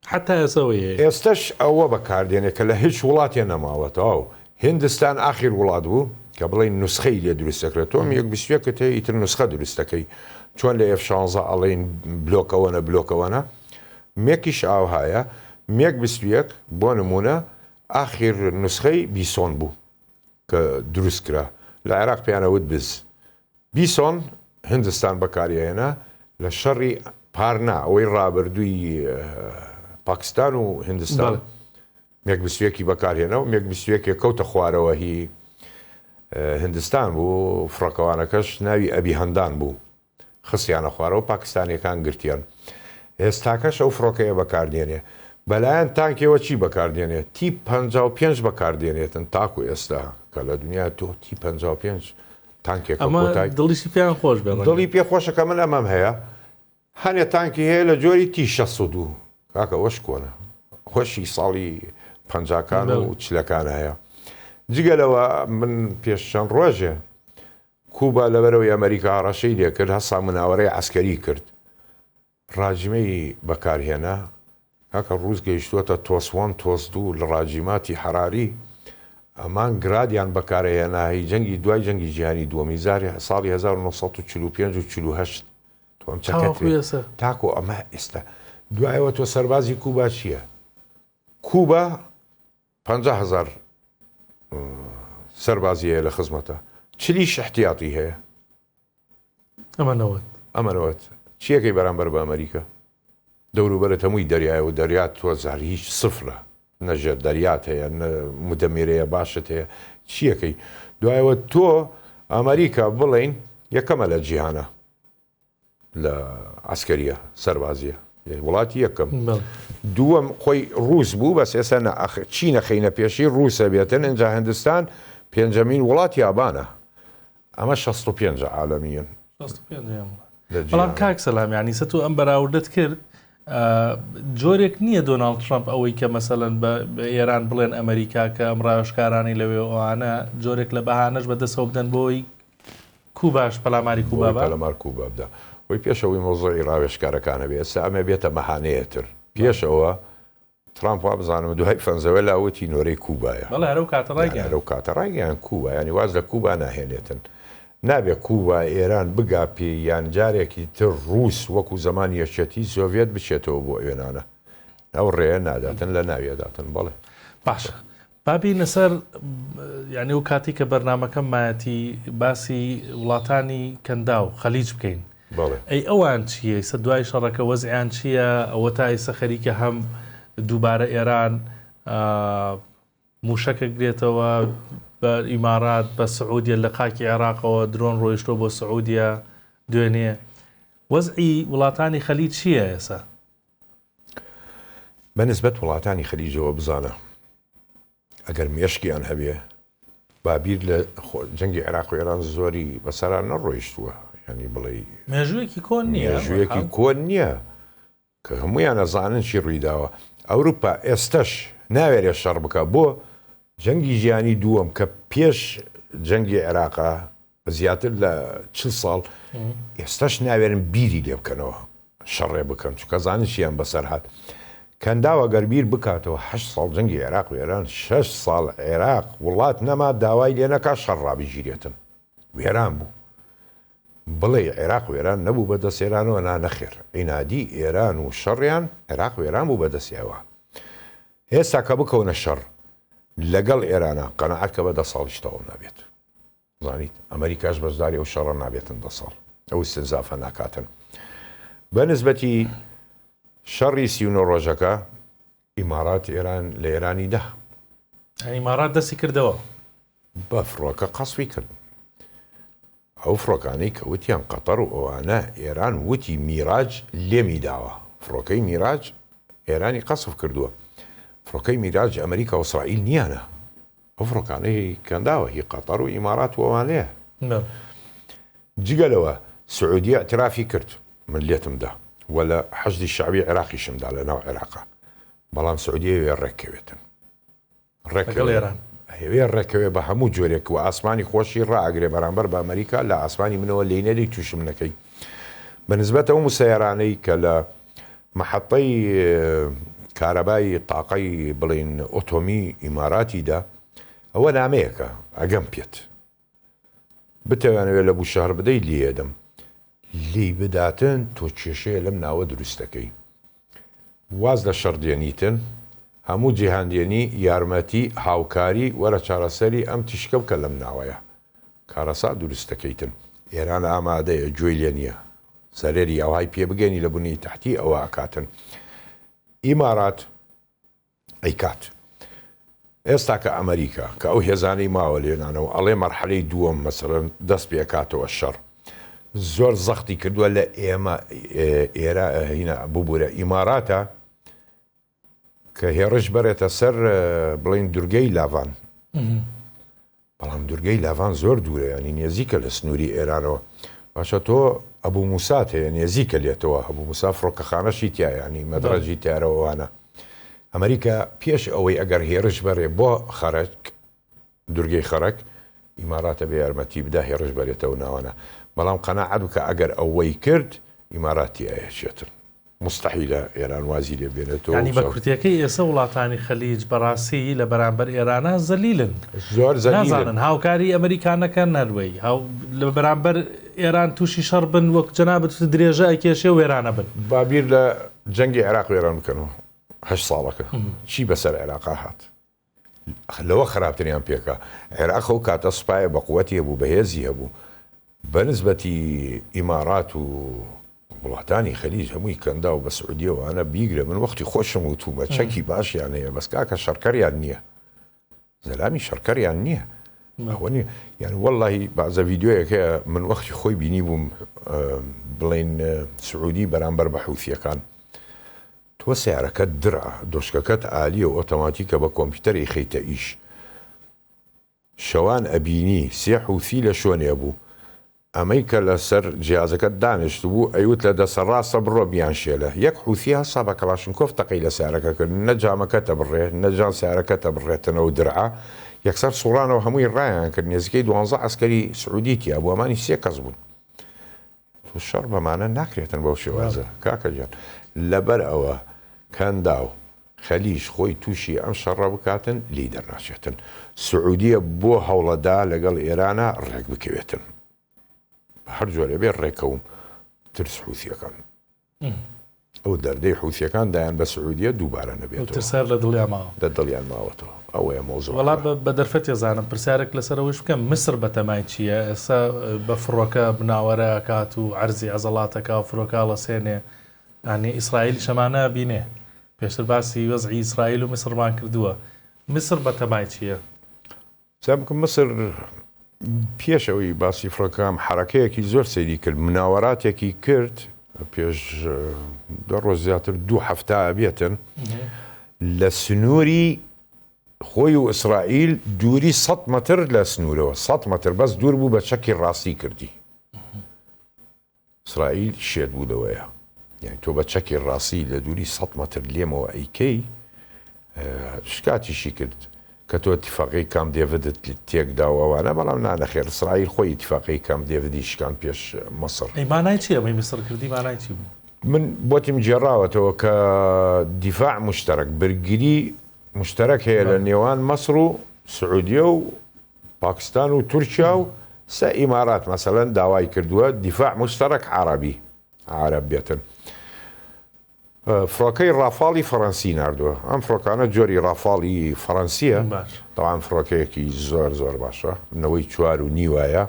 حتى يسوي ئێستش ئەوە بەکاردێنێ کە لە هیچ وڵاتێ نەماوەتەوە هندستان ئاخیر وڵات بوو کە بڵێن نسخەی لێ دروستەکرێت تۆم یەک بیستوێکت هەیە ئیتر نسخە دروستەکەی چۆن لە F16 ئەڵێن بلۆکەوەنە مێکیش ئاوهایە مێک بیستویەک بۆ نمونە ئاخیر نسخەی بیسۆن بوو کە دروستکرا لە عێراق پێیانەوت بیسۆن هندستان بەکارهێنا لە شەڕی پارنا ئەوەی ڕابردووی پاکستان و هندستان مێک بیستویەکی بەکارهێنەوە مێک بیستویەکێ کەوتە خوارەوە هی هندستان بوو فڕۆکەوانەکەش ناوی ئەبی هەندان بوو خستیانە خوارەوە پاکستانیەکان گرتیان ئێستاکەش ئەو فڕۆکەیە بەکاردێنێ بەلایەن تانکێوە چی بەکاردێنێت تی 55 بەکاردێنێتن تاکو ئێستا کە لە دنیا تۆ تی 55 تانکێک دڵیشی پێیان خۆش بێ دڵی پێ خۆشەکە من ئەمەم هەیە هەنێ تانکی هەیە لە جۆری تی 62 کاکە وەش کۆنە خۆشی ساڵی پەنجاکان و چلەکان هەیە جگەلەوە من پێش چەند ڕۆژێ کوبا لەبەرەوەی ئەمریکا ڕەشەی لێکرد هەستا مناوەڕەی عەسکەری کرد ڕاجمەی بەکارهێنا کاکە ڕووس گەیشتووەتە تۆس 1 تۆس 2 لە ڕاجیماتی حەراری ئەمان گرادیان بەکارهێنا هی جەنگی دوای جەنگی جیهانی دووەمی ساڵی 1945 و 48 تۆم چەکەت تاکۆ ئەمە ئێستا دوایەوە تۆ سەربازی کوبا چییە؟ کوبا 50,000 سەربازی هەیە لە خزمەتە چلیش احتیاطی هەیە ئەمەنەوەت چیەکەی بەرامبەر بە ئەمریکا دەوروبەرە هەمووی دەریایە و دەریات تۆزار هیچ سفرە نەژێر دەریات هەیە مدەمیرەیە باشت هەیە چیەکەی دوایەوە تۆ ئەمریکا بڵێن یەکەمە لە جیهانە لە عەسکەریە سەربازیە وڵاتی یەکەم دووەم خۆی ڕووس بوو بەس ئێستا چینە خەینە پێشی ڕووسە بێتن ئەنجا هندستان پێنجەمین وڵاتی یابانە ئەمە 65 عالەمیین بەڵام کاک سەلام یعنی سە تۆ ئەم بەراوردت کرد جۆرێک نییە دۆناڵد ترامپ ئەوەی کە مەسەلەن بە ئێران بڵێن ئەمریکا کە ئەم ڕایشکارانی لەوێ ئەوانە جۆرێک لە بەهانەش بەدەسەوە بدەن بۆی کوباش پەلاماری کوبا پەلامار کوبا بدە وی پێشەوەی مۆزۆی ڕاوێشکارەکانە بێت ئێستا ئەمە بێتە مەهانەیەتر پێشەوە ترامپ وا بزانم دوای فەنزەوە لاوەتی نۆرەی کوبایە بەڵێ هەرە و کاتە ڕایگەیان کوبا ینی واز لە کوبا ناهێنێتن نابێ کوبا ئێران بگاپی یان جارێکی تر ڕووس وەکو زمانی یەکێتی سۆڤێت بچێتەوە بۆ ئێنانە ئەو ڕێە ناداتن لە ناوێداتن بەڵێ باشە بابی نەسەر یعنی و کاتی کە بەرنمەکەم مایەتی باسی وڵاتانی کەندا و خەلیج بکەین ئەی ئەوان چییە سە دوای شەڕەکە وەزعیان چییە ئەوە تا ئێستا خەریکە هەم دووبارە ئێران موشەکە گرێتەوە بە ئیمارات بە سعودیە لە قاکی عێراقەوە درۆن ڕۆیشتۆ بۆ سعودیە دوێنێ وەزعی وڵاتانی خەلیج چییە ئێستا؟ بەنسبەت وڵاتانی خەلیجەوە بزانە ئەگەر مێشکیان هەبێ بابیر لە جەنگی عێراق و ئێران زۆری بەسەران نەڕۆیشتووە ینی بڵێ مێژوویەکی کۆن نییە مێژوویەکی کۆن نییە کە هەمویان ئەزانن چی ڕوویداوە ئەوروپا ئێستش ناوێرێ شەڕ بکە بۆ جەنگی ژیانی دووەم کە پێش جەنگی عێراقا زیاتر لە 40 ساڵ ئێستش ناوێرن بیری لێ بکەنەوە شەڕێ بکەن چونکە زانن چیان بەسەر هات کەنداوە گەربیر بکاتەوە 8 ساڵ جەنگی عێراق و ئێران 6 ساڵ عێراق وڵات نەما داوای لێ نەکا شەڕ ڕابیژیرێتن وێران بوو بڵێ عێراق و ئێران نەبوو بەدەست ئێرانەوە نەخێر ئینادی ئێران و شەڕیان عێراق و ئێران بوو بەدەستیەوە ئێستا کە بکەونە شەڕ لەگەڵ ئێرانە قەنەعەت کە بە 10 ساڵیشتەوە نابێت زانیت ئەمریکاش بەشداری ئەو شەڕە نابێتن 10 ساڵ ئەو استنزافە ناکاتن بەنسبەتی شەڕی 39 ڕۆژەکە ئیمارات ئێران لە ئێرانی دا ئیمارات دەستی کردەوە بە فڕۆکە قەسوی کرد ئەو فڕۆکانەی کە وتیان قەتەر و ئەوانە ئێران وتی میراج لێمی داوە فڕۆکەی میراج ئێرانی قەسف کردووە فڕۆکەی میراج ئەمریکا و ئیسرائیل نییانە ئەو فڕۆکانەی کەنداوە هی قەتەر و ئیمارات و ئەوانەیە جگەلەوە سعودیە ئەترافی کرد من لێتمدا ولا حەشدی شعبی عێراقیشمدا لە ناو عێراقا بەڵام سعودیە وێ ڕێککەوێتن ئێران هەوێ ڕێکەوێ بە هەموو جۆرێک و ئاسمانی خۆشی ڕائگرێ بەرامبەر بە ئەمریکا لە ئاسمانی منەوە لێنەری تووشم نەکەی بەنسبەت ئەو مسەیەرانەی کە لە مەحەطەی کارەبای تاقەی بڵین ئۆتۆمی ئیماراتیدا ئەوە نامەیەکە ئەگەم پێت بتەوانەوێت لە بوو شەهر بدەیت لێدەم لی بداتن تۆ کێشەیە لەم ناوە دروستەکەی واز لە شەڕدێنیتن هەموو جیهاندێنی یارمەتی هاوکاری وەرە چارەسەری ئەم تیشکە بکە لەم ناوەیە کارەسا دروستەکەیتن ئێران ئامادەیە گوێی لێ نییە سەرێری ئەوهای پێ بگەنی لە بوونی تحتی ئەوە ئاکاتن ئیمارات ئەیکات ئێستا کە ئەمریکا کە ئەو هێزانەی ماوە لێنانەوە ئەڵێ مەرحەلەی دووەم مەسەڵەن دەست پێکاتەوە شەڕ زۆر زەختی کردووە لە ئێمە ئێرە هینە ببوورە ئیماراتە کە هێڕش بەرێتە سەر بڵین دورگەی لاڤان بەڵام دورگەی لاڤان زۆر دوورە ینی نێزیکە لە سنووری ئێرانەوە باشە تۆ ئەبوو موسات هەیە نێزیکە لێتەوە هەبوو موسا فڕۆکەخانەشی تایە ینی مەدرەجی تیارەوەوانە ئەمریکا پێش ئەوەی ئەگەر هێرش بەرێ بۆ خەرک دورگەی خەرک ئیماراتە بە یارمەتی بدا هێرش بەرێتەوە ناوانە بەڵام قەناعەت بکە ئەگەر ئەوەی کرد ئیماراتی ئەیەچێتن مستحیلە ئێران وازی لێ بێنێتەوە ینی بە کورتیەکەی ئێستا وڵاتانی خەلیج بەڕاستی لە بەرامبەر ئێرانە زەلیلن زۆر نازانن هاوکاری ئەمریکانەکە نەروەی لە بەرامبەر ئێران تووشی شەڕ بن وەک جەنابەت درێژە ئەکێشێ و وێرانە بن بابیر لە جەنگی عێراق وێران بکەنەوە 8 ساڵەکە چی بەسەر عێراقا هات لەوە خراپتریان پێکە عێراق ئەو کاتە سوپایە بە قووەتی هەبوو بەهێزی هەبوو بەنسبەتی ئیمارات و وڵاتانی خەلیج هەمووی کەندا و بە سعودیەوەوانە بیگرە من وەختی خۆشم وتومە چەکی باشیان هەیە بەس کاکە شەڕکەریان نییە زەلامی شەڕکەریان نییە ئەوە نیە یعنی وەڵڵاهی بەعزە ڤیدیۆیەکەیە من وەختی خۆی بینی بووم بڵێن سعودی بەرامبەر بە حوثیەکان تۆ سیارەکەت درع دۆشکەکەت عالیە و ئۆتۆماتیکە بە کۆمپیوتەری خەیتە ئیش شەوان ئەبینی سێ حوثی لە شوێنێ بوو ئەمەی کە لەسەر جیازەکەت دانیشت بوو ئەیوت لە دەسەڕاستە بڕۆ بیان شێلە یەک حوثی هەسا بە کەلاشنکۆف تەقەی لە سیارەکە کرد نە جامەکەتە بڕێ نەجان سیارەکەتە بڕێتنەوە درعا یەکسەر سوڕانەوە هەمووی ڕایان کرد نێزیکەی 12 ئەسکەری سعودیتیە بۆ ئەمانی 3 کەس بوون تو شەڕ بەمانە ناکرێتن بەو شێوازە کاکە جان لەبەر ئەوە کەندا و خەلیج خۆی تووشی ئەم شەڕە بکاتن لی دەرناچێتن سعودیە بۆ هەوڵەدا لەگەڵ ئێرانە ڕێک بکەوێتن هەر جۆرە بێ ڕێکەوم ترس حوثیەکان ئەو دەردەی حوثیەکان دایان بە سعودیە دووبارە نەبێت ترسار لە دڵیان ماوە دڵیان ماوەتەوە ئەوەیە مۆزوع وەڵام بە دەرفەت ێزانم پرسیارێک لەسەرەوەش بکەم مسر بەتەمای چییە ئێستا بە فڕۆکە بناوەرە کات و عەرزی عەزەڵاتەکە و فڕۆکە لەسێنێ ینی ئیسرائیل شەمانە بینێ پێشتر باسی وەزعی ئیسرائیل و مسرمان کردووە مسر بەتەمای چییە؟ سامکم مسر پێشەوەی باسی فڕۆکەکەم حرەکەیەکی زۆر سەیری کرد مناوەراتێکی کرد پێش دە ڕۆژ زیاتر 2 هەفتە بێتن لە سنووری خۆی و ئیسرائیل دووری 100 مەتر لە سنوورەوە 100 مەتر بەس دوور بوو بە چەکی ڕاستی کردی ئیسرائیل شێت بوو لەوەیە یعنی تۆ بە چەکی ڕاستی لە دووری 100 مەتر لێمەوە ئەیکەی شکاتیشی کرد کە تۆ اتفاقی کام دێڤدت تێکداوەوانە بەڵام نانەخێر ئیسرائیل خۆی اتفاقی کام دێڤدی شکان پێش مەسر مانای چییە ئەمەی مسر کردی مانای چی بوو؟ من بۆتیم جێڕاوەتەوە کە دیفاع مشترک برگری مشترک هەیە لە نێوان مەسر و سعودیە و پاکستان و تورکیا و سە ئیمارات مەسەلەن داوای کردووە دیفاع مشترک عربی عرب بێتن فڕۆکەی ڕافاڵی فەڕەنسی نردووە ئەم فڕۆکانە جۆری ڕافاڵی فەڕەنسیە تاوان فڕۆکەیەکی زۆر زۆر باشە 9.5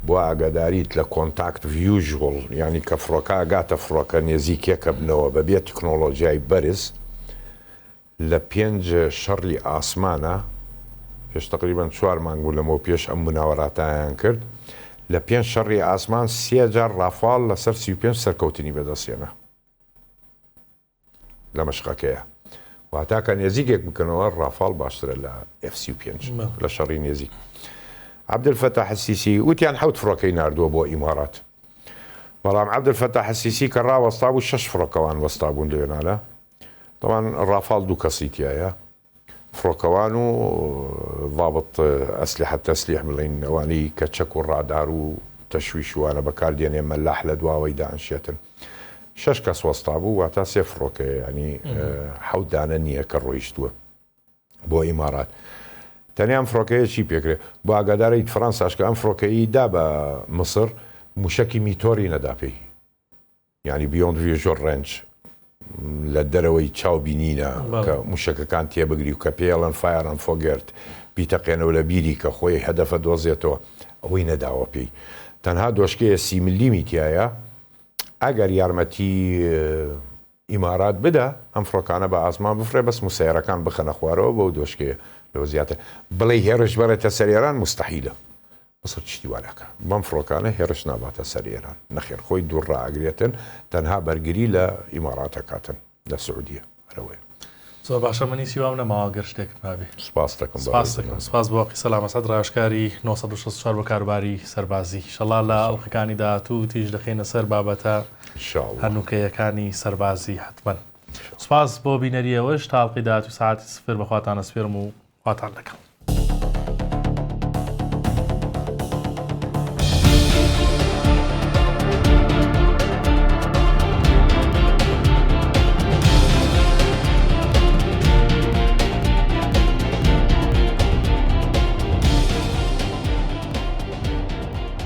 بۆ ئاگاداریت لە کۆنتاکت ڤیوژوڵ ینی کە فڕۆکە ئاگاتە فڕۆکە نێزیکێکە بنەوە بەبێ تکنۆلۆژیای بەرز لە 5 شەڕی ئاسمانە پێش تقریبان 4 مانگ بوو لەمەوە پێش ئەم مناوەڕاتیان کرد لە 5 شەڕی ئاسمان 3 جار ڕافاڵ لەسەر 35 سەرکەوتنی بەدەستێنە لە مەشقەکەیە واتاکە نێزیکێک بکەنەوە ڕافاڵ باشترە لە F-35 لە شەڕی نێزیک عەبدولفەتاح السیسی وتیان 7 فڕۆکەی نردووە بۆ ئیمارات بەڵام عەبدولفەتاح السیسی کە ڕاوەستا بوو 6 فڕۆکەوان وەستا بوون لێنانە طبعا ڕافاڵ 2 کەسی تایە فڕۆکەوان و ضابط ئەسلحە تەسلیح بڵین ئەوانەی کە چەک و ڕادار و تەشویشوانە بەکاردێنێ مەلاح لە دواوەی دانشێتن 6 کەس وەستا بوو واتە 3 فڕۆکەیە ینی 7 دانە نییە کە ڕۆیشتووە بۆ ئیمارات. تەنیام فڕۆکەیە چی پێکرێت بۆ ئاگادارەیت فەڕەنساشکە ئەم فڕۆکەیی دا بە مسر موشکی میتۆری نەدا پێی ینی بیۆند ڤێژۆر ڕێنج لە دەرەوەی چاو بینینە کە موشەکەکان تێبگری و کە پێڵەن فایران فۆگرت بیتەقێنەوە لە بیری کە خۆی هەدەفە دۆزێتەوە ئەوەی نەداوە پێی. تەنها دۆشکەیە 30 میلیمیتیایە ئەگەر یارمەتی ئیمارات بدە ئەم فڕۆکانە بە ئاسمان بفرێ بەس موسیرەکان بخەنە خوارەوە بەو دۆشکەیە لەوە زیاتر بڵێ هێرش بەرێتە سەرێران مستحیلە بەسەر چتیوانەکە بەم فڕۆکانە هێرش ناباتە سەرێران نەخێر خۆی دوور ڕاگرێتن تەنها بەرگری لە ئیماراتە کاتن لە سعودیە هەرەوەی. زۆر باشە منی سیوام نەماوە گەر شتێکم هەبێ. سپاس دەکەم سپاس بۆ قسە لامەسەد ڕاشکاری 964 بۆ کاروباری سەربازی ئینشەڵا لە ئەڵلقەکانی داهاتوو تیژ دەخێنە سەر بابەتە هەنووکەیەکانی سەربازی حتمەن. سپاس بۆ بینەریەوەش تاڵقی داهاتوو ساعتی 0 بەخواتانە سپێرم و خواتان لەگەڵ.